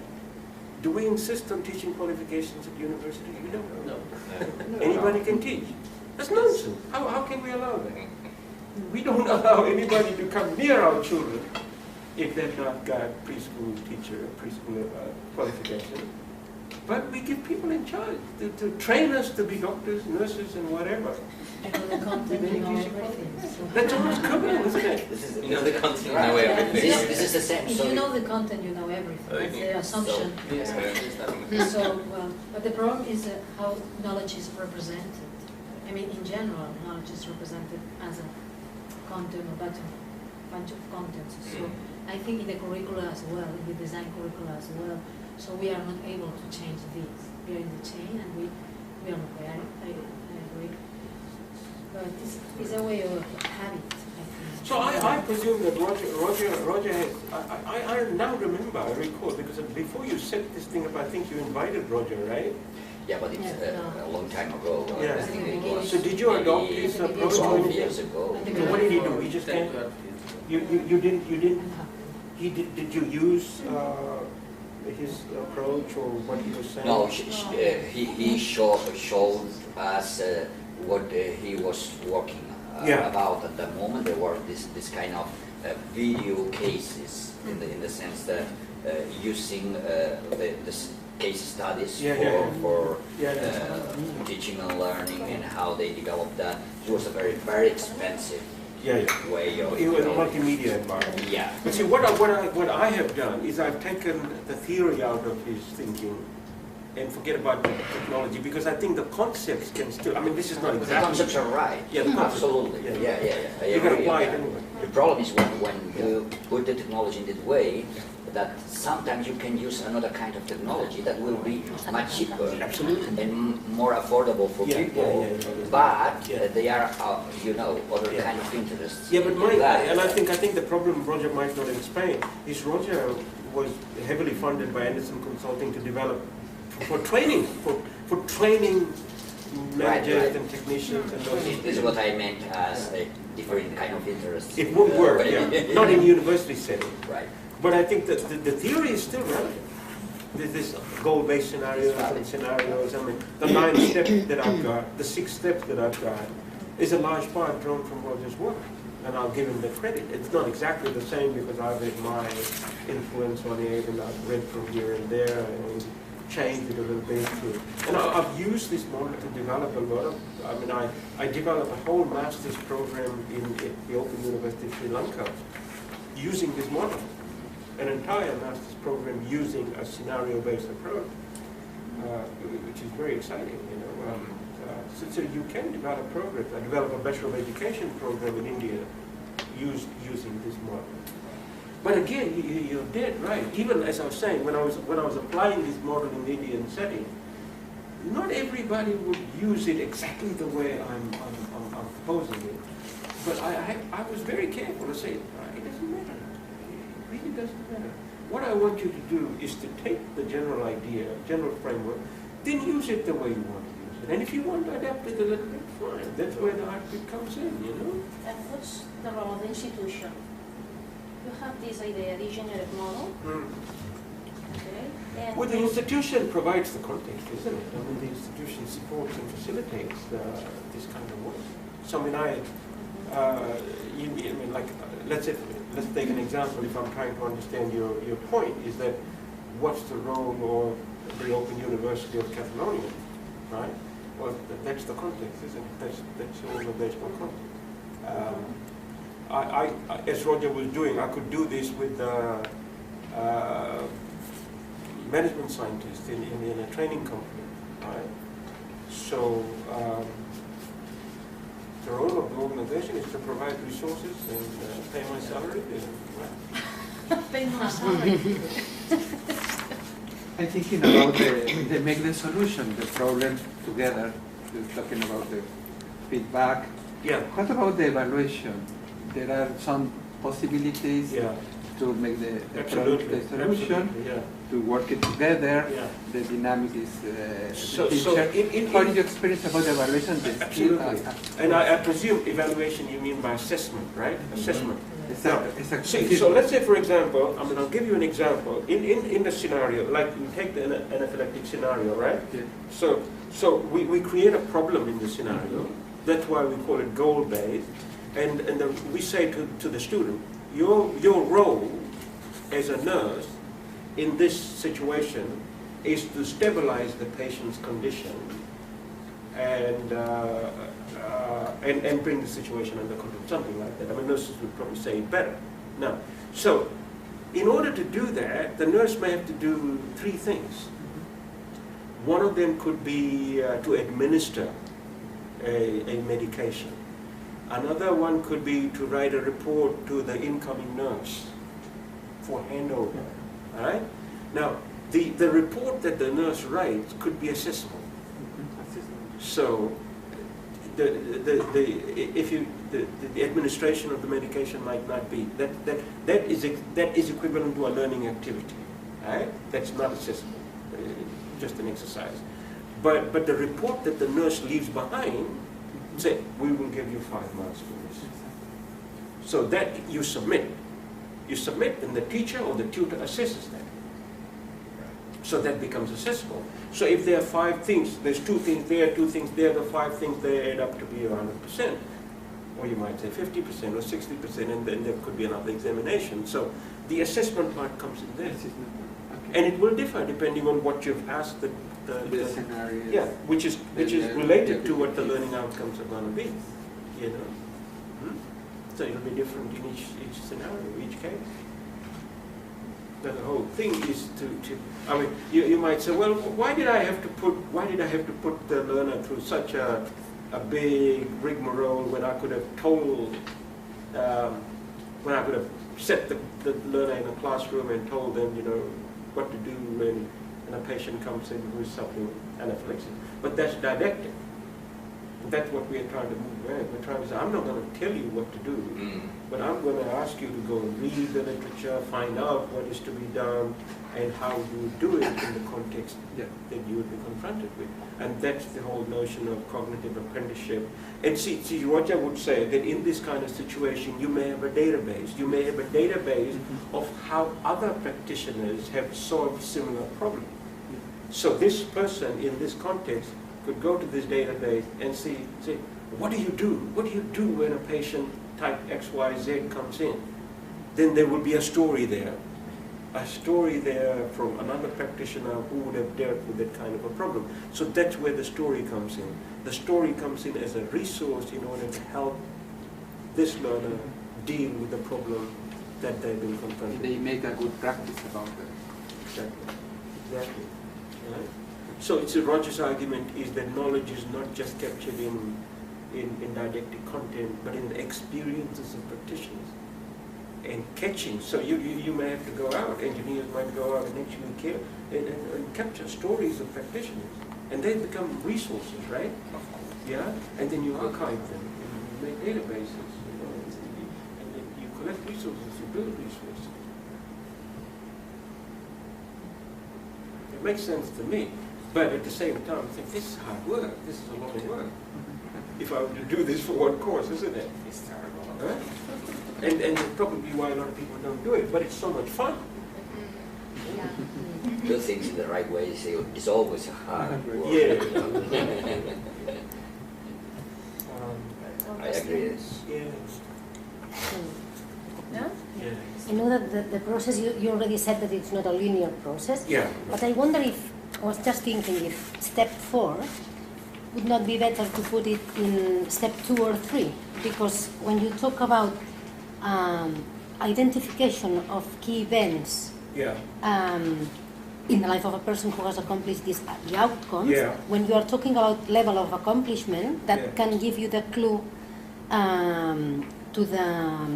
do we insist on teaching qualifications at university? We don't. No. Anybody can teach. That's nonsense. How can we allow that? We don't allow anybody to come near our children if they've not got preschool teacher, preschool qualification. But we give people in charge to train us to be doctors, nurses, and whatever. You know the content, you know everything. So. That's almost criminal, isn't it? You know the content, you know everything. This is the same. If you know the content, you know everything. That's the assumption. But the problem is how knowledge is represented. I mean, in general, knowledge is represented as a content or bunch of contents. So I think in the curricula as well, in the design curricula as well. So we are not able to change this. We are in the chain, and we are not there. I agree. But it's a way of habit, I think. So I presume that Roger has, I now remember, I recall, because before you set this thing up, I think you invited Roger, right? Yeah, but it's a long time ago. Yeah. I think it was So did you adopt his approach? 12 years ago. So what did he do? He just came, you didn't, did you use his approach or what he was saying? No, he showed us what he was working about at the moment. There were this kind of video cases in the sense that using the case studies for teaching and learning and how they developed that. It was a very, very expensive way of... It was a multimedia environment. Yeah. But see, what I have done is I've taken the theory out of his thinking and forget about the technology, because I think the concepts can still, I mean, this is not exactly... The concepts are right. Yeah, the concepts. Absolutely. Yeah. I You can agree apply on it that. anyway. The problem is when you put the technology in that way, that sometimes you can use another kind of technology that will be much cheaper and more affordable for people, but they are, other kind of interests. Yeah, but I think the problem Roger might not explain is Roger was heavily funded by Anderson Consulting to develop for training managers and technicians and those. This is what I meant as a different kind of interest. It won't work, not in university setting. Right. But I think that the theory is still relevant. There's this goal-based scenarios and scenarios. I mean, the 9 steps that I've got, the 6 steps that I've got, is a large part drawn from Roger's work. And I'll give him the credit. It's not exactly the same because I've had my influence on it and I've read from here and there and changed it a little bit. And I've used this model to develop a lot of, I developed a whole master's program in the Open University of Sri Lanka using this model. An entire master's program using a scenario-based approach, which is very exciting, So you can develop programs. I developed a Bachelor of Education program in India using this model. But again, you're dead right. Even as I was saying, when I was applying this model in the Indian setting, not everybody would use it exactly the way I'm proposing it. But I was very careful to say, it doesn't matter. It really doesn't matter. What I want you to do is to take the general idea, general framework, then use it the way you want to use it. And if you want to adapt it a little bit, fine. That's where the art bit comes in, And what's the role of the institution? You have this idea, the generic model. Okay. And well, the institution provides the context, isn't it? I mean, the institution supports and facilitates this kind of work. So, let's take an example. If I'm trying to understand your point, is that what's the role of the Open University of Catalonia, right? Well, that's the context, isn't it? That's all the based on context. As Roger was doing, I could do this with management scientists in a training company, right? So the role of the organization is to provide resources and pay my salary. pay more salary. I'm thinking about the make the solution, the problem together. You're talking about the feedback. Yeah. What about the evaluation? There are some possibilities to make the solution, to work it together. Yeah. The dynamic is so how did you experience about the evaluation? Absolutely. And I presume evaluation you mean by assessment, right? Assessment. Exactly. So let's say, for example, I'll give you an example. In the scenario, like you take the anaphylactic scenario, right? Yeah. So we create a problem in the scenario. That's why we call it goal-based. And we say to the student, your role as a nurse in this situation is to stabilize the patient's condition and bring the situation under control, something like that. Nurses would probably say it better. Now, so in order to do that, the nurse may have to do 3 things. One of them could be to administer a medication. Another one could be to write a report to the incoming nurse for handover. All right? Now, the report that the nurse writes could be accessible. So the administration of the medication might not be. That is equivalent to a learning activity, right? That's not accessible, just an exercise. But the report that the nurse leaves behind say, we will give you 5 marks for this. So that you submit. You submit, and the teacher or the tutor assesses that. So that becomes accessible. So if there are 5 things, there's 2 things there, 2 things there, the 5 things they add up to be 100%. Or you might say 50% or 60%, and then there could be another examination. So the assessment part comes in there. And it will differ depending on what you've asked the scenario. Yeah, which is related to what the learning outcomes are going to be. You know? So it'll be different in each scenario, each case. But the whole thing is to I mean, you might say, well, why did I have to put the learner through such a big rigmarole when I could have told, when I could have set the learner in a classroom and told them, you know, what to do when a patient comes in with something anaphylaxis. But that's didactic. That's what we are trying to move away. We're trying to say, I'm not going to tell you what to do, but I'm going to ask you to go and read the literature, find out what is to be done, and how you do it in the context that you would be confronted with. And that's the whole notion of cognitive apprenticeship. And see, what I would say, that in this kind of situation, you may have a database. You may have a database of how other practitioners have solved similar problems. So this person, in this context, could go to this database and say, what do you do? What do you do when a patient type XYZ comes in? Then there will be a story there from another practitioner who would have dealt with that kind of a problem. So that's where the story comes in. The story comes in as a resource in order to help this learner deal with the problem that they've been confronted with. They make a good practice about that. Exactly. Right? So Roger's argument is that knowledge is not just captured in didactic content, but in the experiences of practitioners. And catching, so you may have to go out, engineers might go out and actually and capture stories of practitioners. And they become resources, right? Yeah? And then you archive them, and you make databases, you know, and then you collect resources, you build resources. It makes sense to me. But at the same time, I think this is hard work. This is a lot of work. If I were to do this for one course, isn't it? It's terrible. Right? And that's probably why a lot of people don't do it. But it's so much fun. Yeah. Do things in the right way is always a hard work. Yeah. I agree. Yeah? Yeah. I know that the process, you already said that it's not a linear process. Yeah. But I wonder if, I was just thinking if step 4 would not be better to put it in step 2 or 3, because when you talk about identification of key events in the life of a person who has accomplished the outcomes, when you are talking about level of accomplishment, that can give you the clue to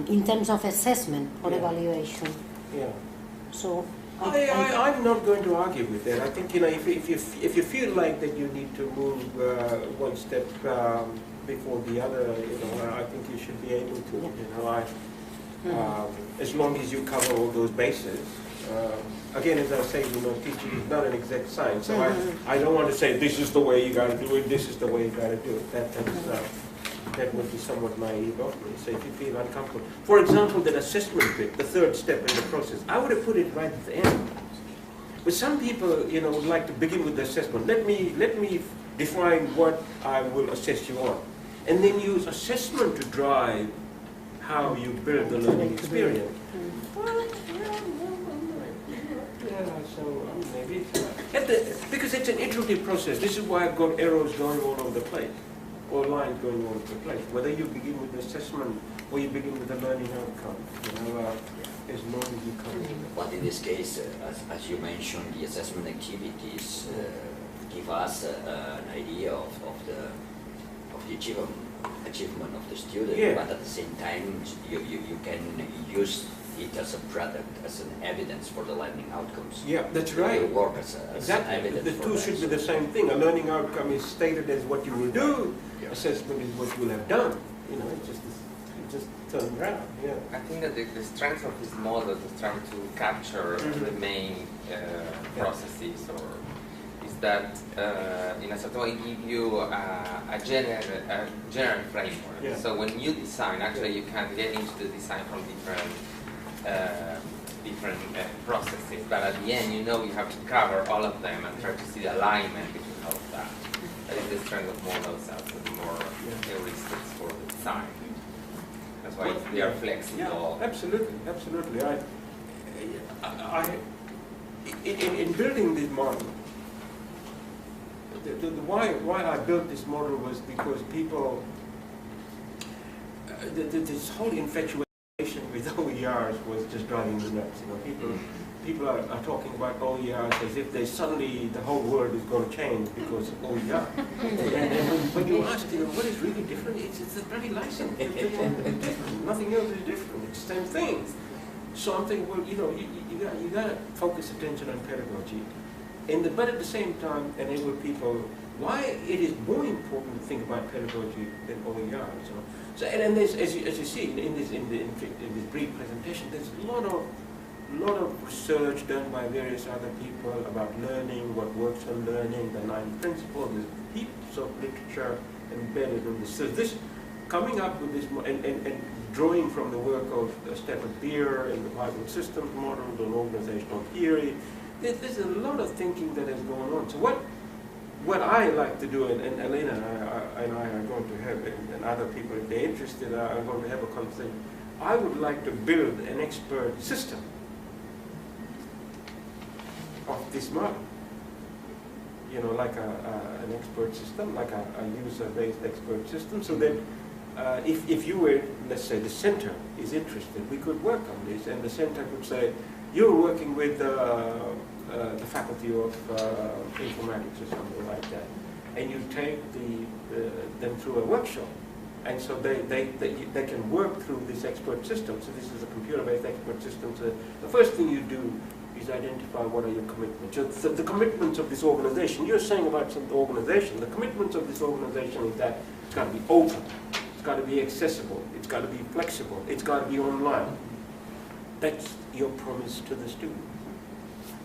in terms of assessment or evaluation. Yeah. So. I'm not going to argue with that. I think, you know, if you feel like that you need to move one step before the other, you know, I think you should be able to. You know, as long as you cover all those bases. Again, as I say, you know, teaching is not an exact science. So I don't want to say this is the way you got to do it. This is the way you got to do it. That would be somewhat naive of me. So if you feel uncomfortable, for example, that assessment bit, the third step in the process, I would have put it right at the end. But some people, you know, would like to begin with the assessment. Let me define what I will assess you on, and then use assessment to drive how you build the learning experience. So maybe because it's an iterative process. This is why I've got arrows going all over the place, or lines going all over the place. Whether you begin with the assessment or you begin with the learning outcome, you know, as long as you come. But in this case, as you mentioned, the assessment activities give us an idea of the achievement of the student. But at the same time, you can use it as a product, as an evidence for the learning outcomes. Yeah, that's right. It will work as Exactly. evidence The for two that. should be the same thing. A learning outcome is stated as what you will do. Assessment is what you will have done. You know, it just turns around. Yeah. I think that the strength of this model is trying to capture the main processes, or is that in a certain way give you a general framework. Yeah. So when you design, actually you can get into the design from different processes, but at the end you know you have to cover all of them and try to see the alignment between all of that. That is the strength of models as more heuristics for the design. That's why they are flexible. Yeah, absolutely, absolutely. In building this model, why I built this model was because people, this whole infatuation with OERs was just driving me nuts. You know, people are talking about OERs as if they suddenly the whole world is going to change because of OER. And when you ask, you know, what is really different? It's a bloody license. Nothing else is different. It's the same thing. So I'm thinking, well, you know, you got to focus attention on pedagogy, but at the same time enable people why it is more important to think about pedagogy than OER. So and there's, as you see in this brief presentation, there's a lot of research done by various other people about learning, what works on learning, the 9 principles. There's heaps of literature embedded in this. So this coming up with this and drawing from the work of Stephen Beer and the Bible systems model, the organizational theory, there's a lot of thinking that is going on. So what I like to do, and Elena and I are going to have, and other people, if they're interested, are going to have a conversation. I would like to build an expert system of this model. You know, like an expert system, like a user-based expert system, so that if you were, let's say, the center is interested, we could work on this, and the center could say, you're working with the faculty of informatics or something like that, and you take them through a workshop, and so they can work through this expert system. So this is a computer-based expert system. So the first thing you do is identify what are your commitments. So the commitments of this organization, you're saying about the organization, the commitments of this organization is that it's got to be open, it's got to be accessible, it's got to be flexible, it's got to be online. That's your promise to the student.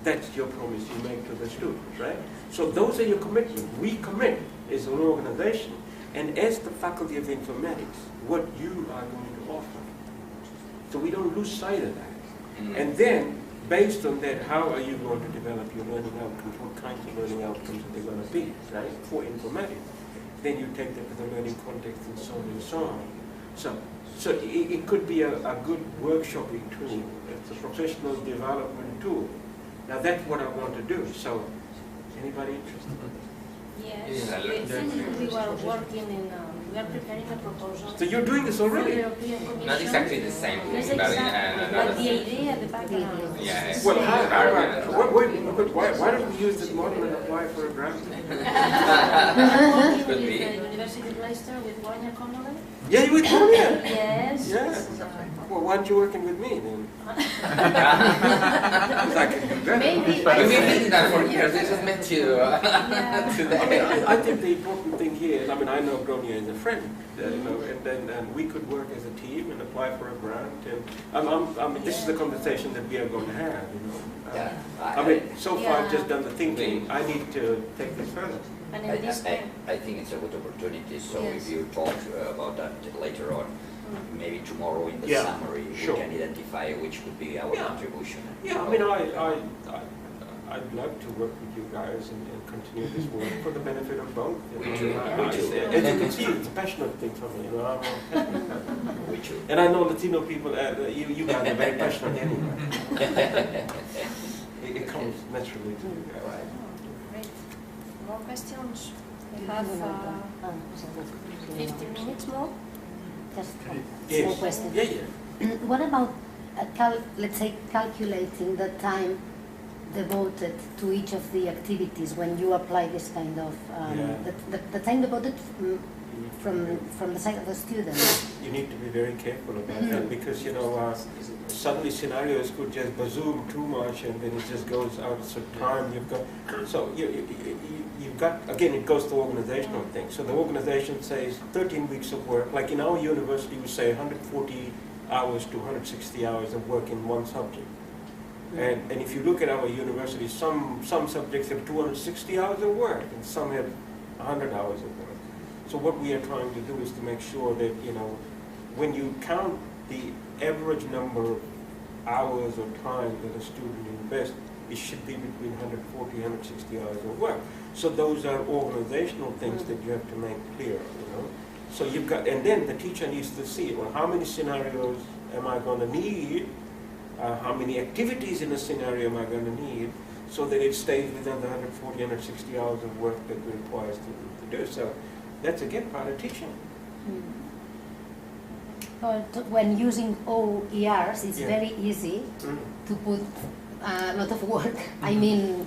That's your promise you make to the students, right? So those are your commitments. We commit as an organization, and as the Faculty of Informatics, what you are going to offer. So we don't lose sight of that. And then, based on that, how are you going to develop your learning outcomes? What kinds of learning outcomes are they going to be, right, for informatics? Then you take that to the learning context and so on and so on. So it could be a good workshopping tool. It's a professional development tool. Now that's what I want to do. So, anybody interested? Yes, Yeah, we were working in, we are preparing a proposal. So you're doing this For the already? European Commission. Not exactly the same Yes, thing, but in exactly. another But the idea, the background. Yeah. Well, why don't we use this model and apply for a grant? We are working Could with be. the University of Leicester, with Warner Connolly. Yeah, you would come here. Yes. Yeah. Well, why aren't you working with me then? Because I can do better. Maybe. But we've been there for years, they just met you today. I think the important thing here is, I mean, I know Gronia as a friend, you know, and we could work as a team and apply for a grant. And I mean, this is the conversation that we are going to have, you know. I mean, so far I've just done the thinking. I need to take this further. And in this way, I think it's a good opportunity, so Yes. if you talk about that later on, maybe tomorrow in the Yeah, summary, sure. we can identify which could be our Yeah. contribution. Yeah, I mean, I'd love to work with you guys and continue this work for the benefit of both. You know. Me too. As you can see, it's a passionate thing for me. You know, I'm passionate. We too. And I know Latino people, you guys are very passionate anyway. It comes naturally to you guys. great. More questions? We have 15 minutes more. Just one Yes. small question. Yeah, yeah. What about, let's say, calculating the time devoted to each of the activities when you apply this kind of the time devoted from the side of the student. You need to be very careful about that because suddenly scenarios could just bazoom too much and then it just goes out of time. You've got again it goes to organizational things. So the organization says 13 weeks of work. Like in our university, we say 140 hours to 160 hours of work in one subject. And if you look at our university, some subjects have 260 hours of work and some have 100 hours of work. So what we are trying to do is to make sure that, when you count the average number of hours or time that a student invests, it should be between 140 and 160 hours of work. So those are organizational things that you have to make clear, So you've got, and then the teacher needs to see, well, how many scenarios am I going to need? How many activities in a scenario am I going to need? So that it stays within the 140, 160 hours of work that we require students to do. So that's again part of teaching. When using OERs, it's very easy to put a lot of work. I mean,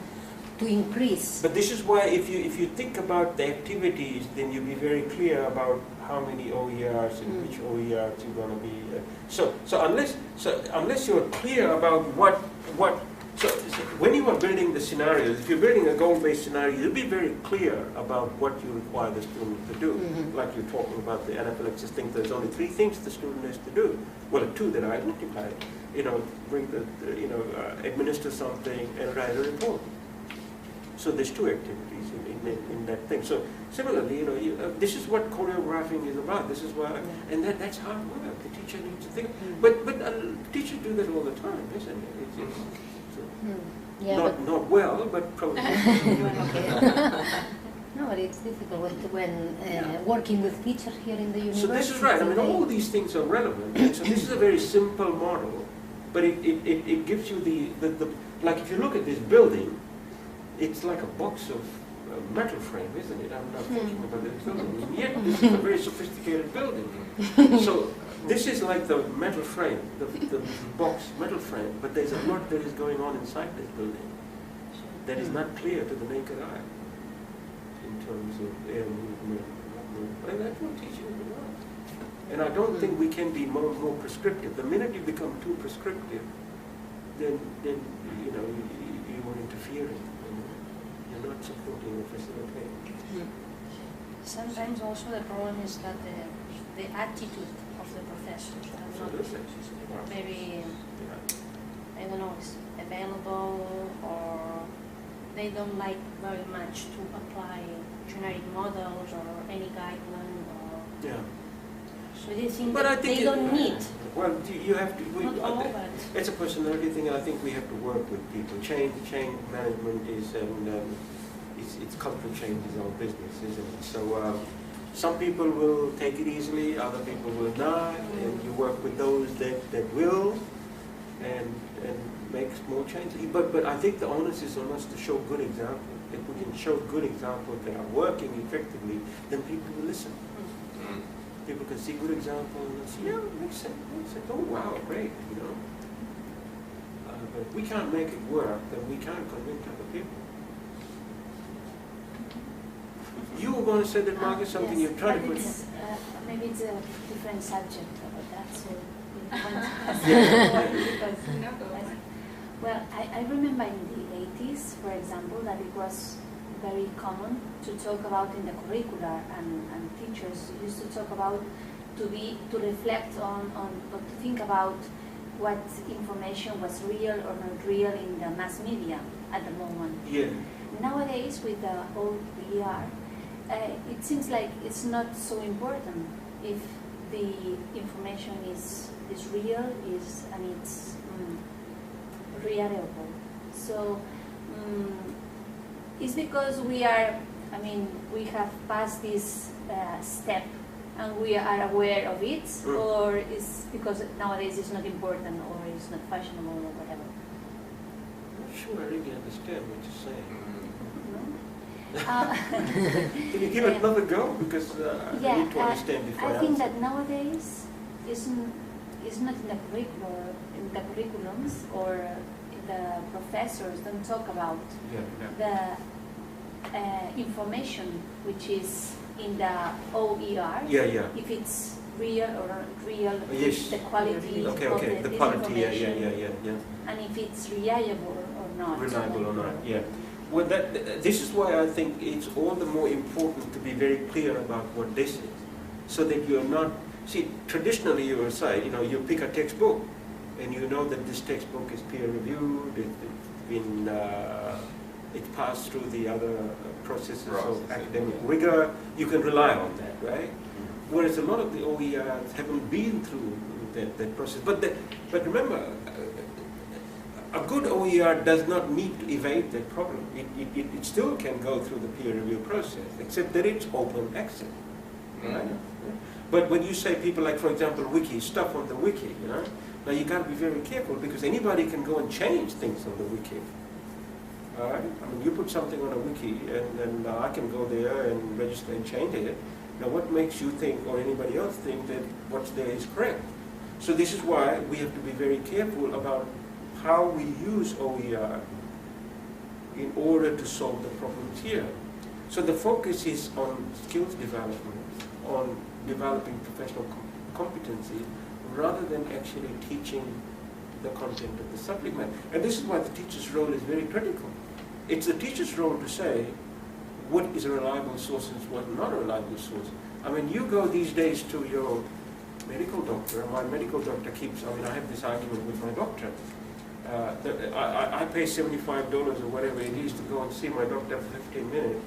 to increase. But this is why, if you think about the activities, then you'll be very clear about how many OERs and which OERs you're going to be. So unless you're clear about so when you are building the scenarios, if you're building a goal-based scenario, you'll be very clear about what you require the student to do. Like you're talking about the anaphylaxis thing, there's only 3 things the student has to do. Well, 2 that I identified. Bring administer something and write a report. So there's 2 activities in that thing. So similarly, this is what choreographing is about. This is why, and that's hard work. The teacher needs to think. But teachers do that all the time, isn't it? Not well, but probably. No, but it's difficult when working with teachers here in the university. So this is right. I mean, all these things are relevant. And so this is a very simple model, but it gives you the like if you look at this building, it's like a box of metal frame, isn't it? I'm not thinking about this building. And yet this is a very sophisticated building. So this is like the metal frame, the box metal frame, but there's a lot that is going on inside this building that is not clear to the naked eye in terms of air movement. And that's what teaching is about. And I don't think we can be more prescriptive. The minute you become too prescriptive, then you are interfering. You're not supporting or facilitating. Sometimes also the problem is that the attitude of the professors are not very, I don't know, it's available, or they don't like very much to apply generic models or any guideline. So they think that they don't need. Well, you have to. Not all, but it's a personality thing, and I think we have to work with people. Change management is, it's cultural change is our business, isn't it? So some people will take it easily, other people will not, and you work with those that will, and make small changes. But I think the onus is on us to show good examples. If we can show good examples that are working effectively, then people will listen. People can see good examples and say, yeah, it makes sense. Oh, wow, great, But if we can't make it work, then we can't convince other people. You were going to say that, Margaret, something yes, you're trying to put. Maybe it's a different subject about that, so well, I remember in the 80s, for example, that it was very common to talk about in the curricula, and teachers used to talk about to reflect on or to think about what information was real or not real in the mass media at the moment. Yeah. Nowadays, with the OER, it seems like it's not so important if the information is real, and it's reliable. So it's because we have passed this step and we are aware of it, or is because nowadays it's not important or it's not fashionable or whatever? I'm not sure I really understand what you're saying. Can you give it another go? Because I need to understand before I think that nowadays it's not in the curriculums or in the professors don't talk about the information which is in the OER, if it's real or not real, the quality of the this quality, information, and if it's reliable or not. Reliable or not, yeah. Well, this is why I think it's all the more important to be very clear about what this is, so that you're not, see, traditionally you will say, you pick a textbook, and you know that this textbook is peer-reviewed, it's passed through the other processes of academic rigor, you can rely on that, right? Whereas a lot of the OERs haven't been through that process. But remember, a good OER does not need to evade that problem. It still can go through the peer review process, except that it's open access, right? But when you say people like, for example, wiki, stuff on the wiki, now you got to be very careful, because anybody can go and change things on the wiki. All right? I mean, you put something on a wiki, and then I can go there and register and change it. Now, what makes you think, or anybody else think, that what's there is correct? So this is why we have to be very careful about how we use OER in order to solve the problems here. So the focus is on skills development, on developing professional competency, rather than actually teaching the content of the subject matter. And this is why the teacher's role is very critical. It's the teacher's role to say what is a reliable source and what not a reliable source. I mean, you go these days to your medical doctor, and my medical doctor keeps, I have this argument with my doctor. I pay $75 or whatever it is to go and see my doctor for 15 minutes,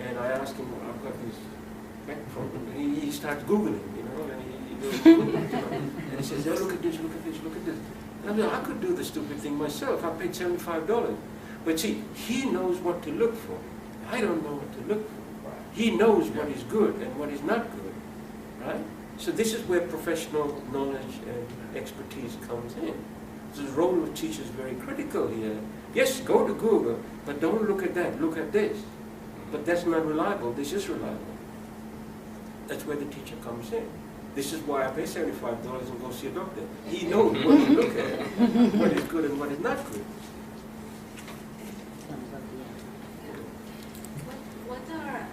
and I ask him, I've got this back problem. And he starts Googling, and he goes Googling, and he says, look at this, look at this, look at this. And I mean, I could do the stupid thing myself. I paid $75. But see, he knows what to look for. I don't know what to look for. He knows what is good and what is not good, right? So this is where professional knowledge and expertise comes in. So the role of teachers is very critical here. Yes, go to Google, but don't look at that, look at this. But that's not reliable, this is reliable. That's where the teacher comes in. This is why I pay $75 and go see a doctor. He knows what to look at, what is good and what is not good. What are,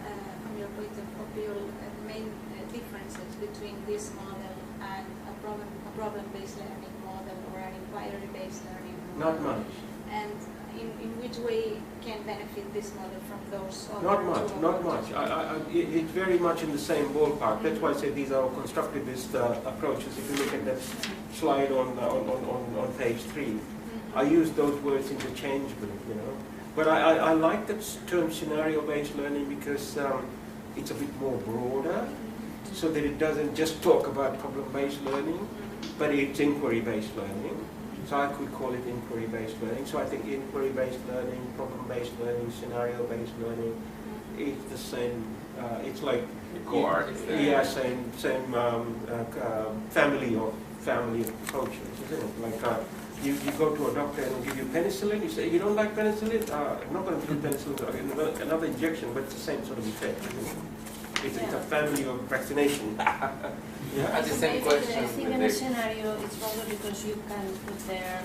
from your point of view, main differences between this model and a problem-based learning model or an inquiry-based learning model? Not much. And in which way can benefit this model from those other Not much, two not much. It's very much in the same ballpark. That's why I say these are all constructivist approaches. If you look at that slide on page 3, I use those words interchangeably, But I like the term scenario-based learning because it's a bit more broader, so that it doesn't just talk about problem-based learning, but it's inquiry-based learning. So I could call it inquiry-based learning. So I think inquiry-based learning, problem-based learning, scenario-based learning is the same. It's like the core. Same family of approaches, isn't it? Like you go to a doctor and give you penicillin. You say you don't like penicillin. I'm not going to give penicillin. Another injection, but it's the same sort of effect. It's a family of vaccination. Yeah. The same question. I think in a scenario it's probably because you can put there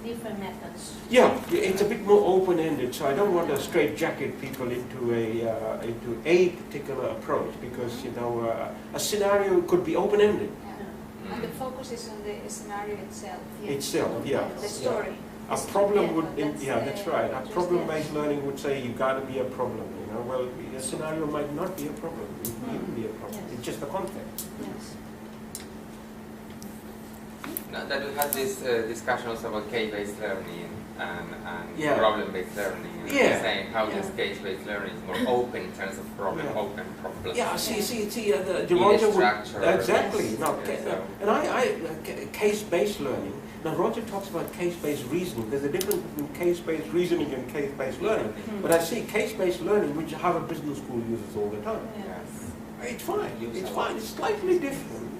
different methods. Yeah, it's a bit more open-ended, so I don't want to straitjacket people into a particular approach, because a scenario could be open-ended. Yeah. And the focus is on the scenario itself. Itself, yeah. The story. A problem would, that's right. A problem-based learning would say you've got to be a problem. Well, a scenario might not be a problem. It might even be a problem. It's just the context. Yes. Now that we had this discussion also about case-based learning and problem-based learning, and saying how this case-based learning is more open in terms of open problems. Yeah, the Roger structure. Exactly. Yes. No, and I case-based learning. Now Roger talks about case-based reasoning. There's a difference between case-based reasoning and case-based learning. But I see case-based learning, which Harvard Business School uses all the time. Yes. It's fine. It's fine. It's slightly different.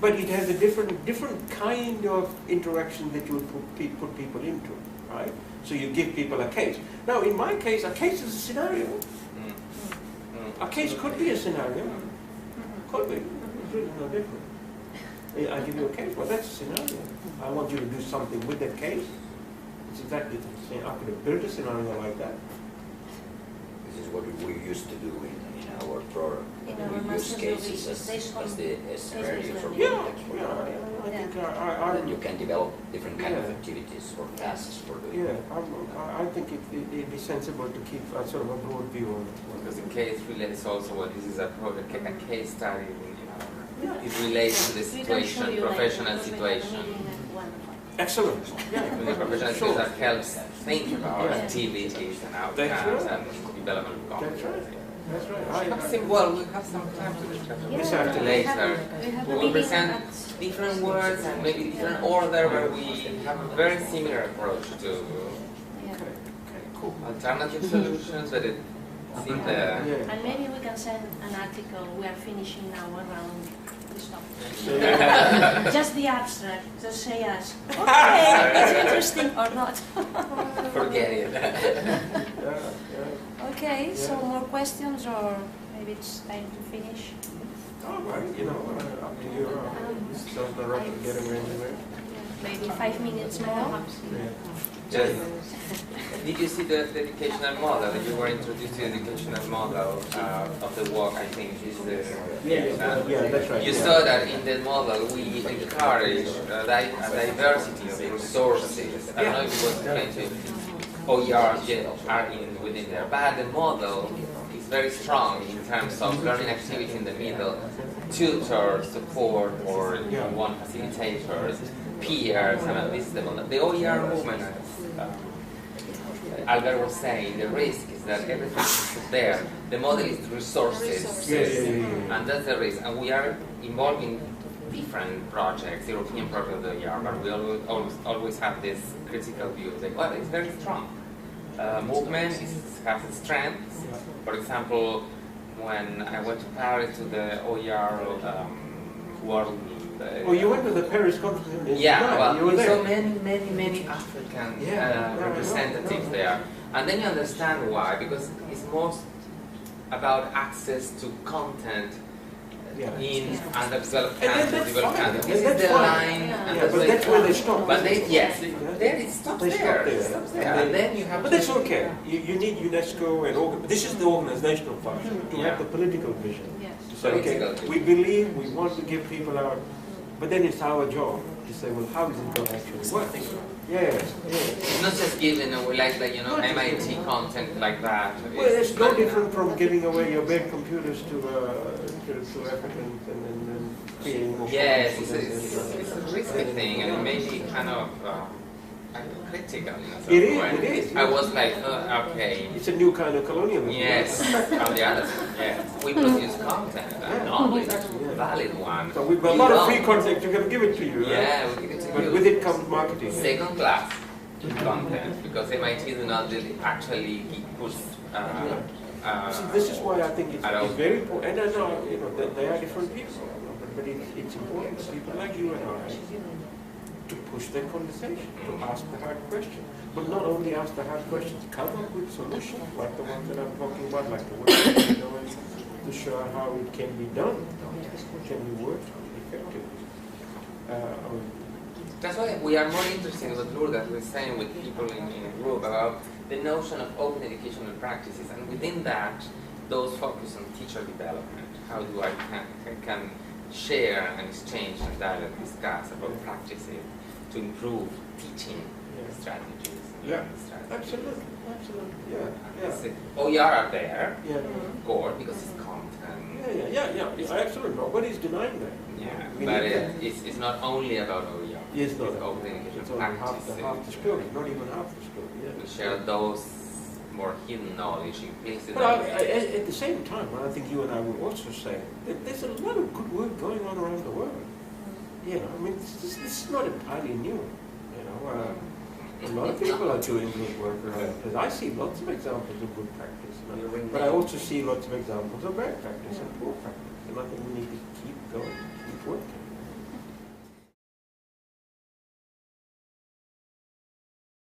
But it has a different kind of interaction that you would put people into, right? So you give people a case. Now, in my case, a case is a scenario. A case could be a scenario. Could be. It's really no different. I give you a case. Well, that's a scenario. I want you to do something with that case. it's exactly the same. I could have built a scenario like that. This is what we used to do in our program. In our We use master's cases degree, as the scenario for Yeah, architecture. I think And you can develop different kind of activities or tasks for doing yeah, that. I think it'd be sensible to keep a sort of a broad view on it. Because the case relates also what this is a case study. It relates to the situation, professional situation. Excellent. Yeah. The professional situation that helps think about activities and outcomes and development of That's competence. right. That's right. Well, we have some time to discuss Yes, about it later. have We a will meeting present at- different words and maybe different order where we have a very similar approach to Yeah. Okay, cool. alternative solutions, but it seems the Yeah. And maybe we can send an article. We are finishing now around this topic. Just the abstract. Just say us. Okay, it's interesting or not. forget it. Okay, so more questions or maybe it's time to finish? All right, up to you. Does the right to get anywhere? Maybe 5 minutes more. Just, did you see the educational model? You were introduced to the educational model of the work, I think, is the... Yeah, that's right. You saw that in the model we encourage a diversity of resources. I don't know if it was explained to you. OER are within there, but the model is very strong in terms of learning activity in the middle, tutor, support, or one facilitators, peers, and this is the model. The OER movement, Albert was saying, the risk is that everything is there. The model is resources, and that's the risk. And we are involved in different projects, European projects of the OER, but we always have this critical view, like, well, it's very strong. Movement has its strengths. For example, when I went to Paris to the OER World... Oh, you went to the Paris conference? Yeah, well, you were we there. saw many African representatives there. And then you understand why, because it's most about access to content in underdeveloped countries, developed countries. This is the line, and but that's where they stop. But there it stops there. And then you have. But that's okay. You need UNESCO and this is the organizational function to have the political vision. To say, okay, we believe, we want to give people our, but then it's our job to say, well, how is it going to actually work? It's not just giving away like MIT content like that. Well, it's no different from giving away your big computers to Africans and creating more. Yes, it's a risky thing, and it may be kind of critical in a certain way. It is. I was like, okay. It's a new kind of colonialism. Yes, on the other side, yes. We produce content, and knowledge, valid one. So we've got a lot of free content, we're going to give it to you. Yeah, we give it to you. But with it comes marketing. Second class content, because MIT do not actually push. So this is why I think it's very important. And I know, that they are different people, but it's important for people like you and I to push the conversation, to ask the hard questions. But not only ask the hard questions, come up with solutions like the ones that I'm talking about, like the work that you're doing, to show how it can be done, can be worked effectively. That's why we are more interested in what Lourdes was saying with people in a group about the notion of open educational practices, and within that, those focus on teacher development. How do I can share and exchange and dialogue, discuss about practices to improve teaching strategies. Absolutely. OER are there, core, because it's content. Absolutely. Nobody's denying that. Yeah, but it's not only about OER. It's not. Open education It's only practices. half the story, not even half the story. We share those more hidden knowledge, implicit But knowledge. at the same time, I think you and I will also say that there's a lot of good work going on around the world. This is not entirely new. A lot of people are doing good work around, because I see lots of examples of good practice, but I also see lots of examples of bad practice and poor practice, and I think we need to keep going, keep working.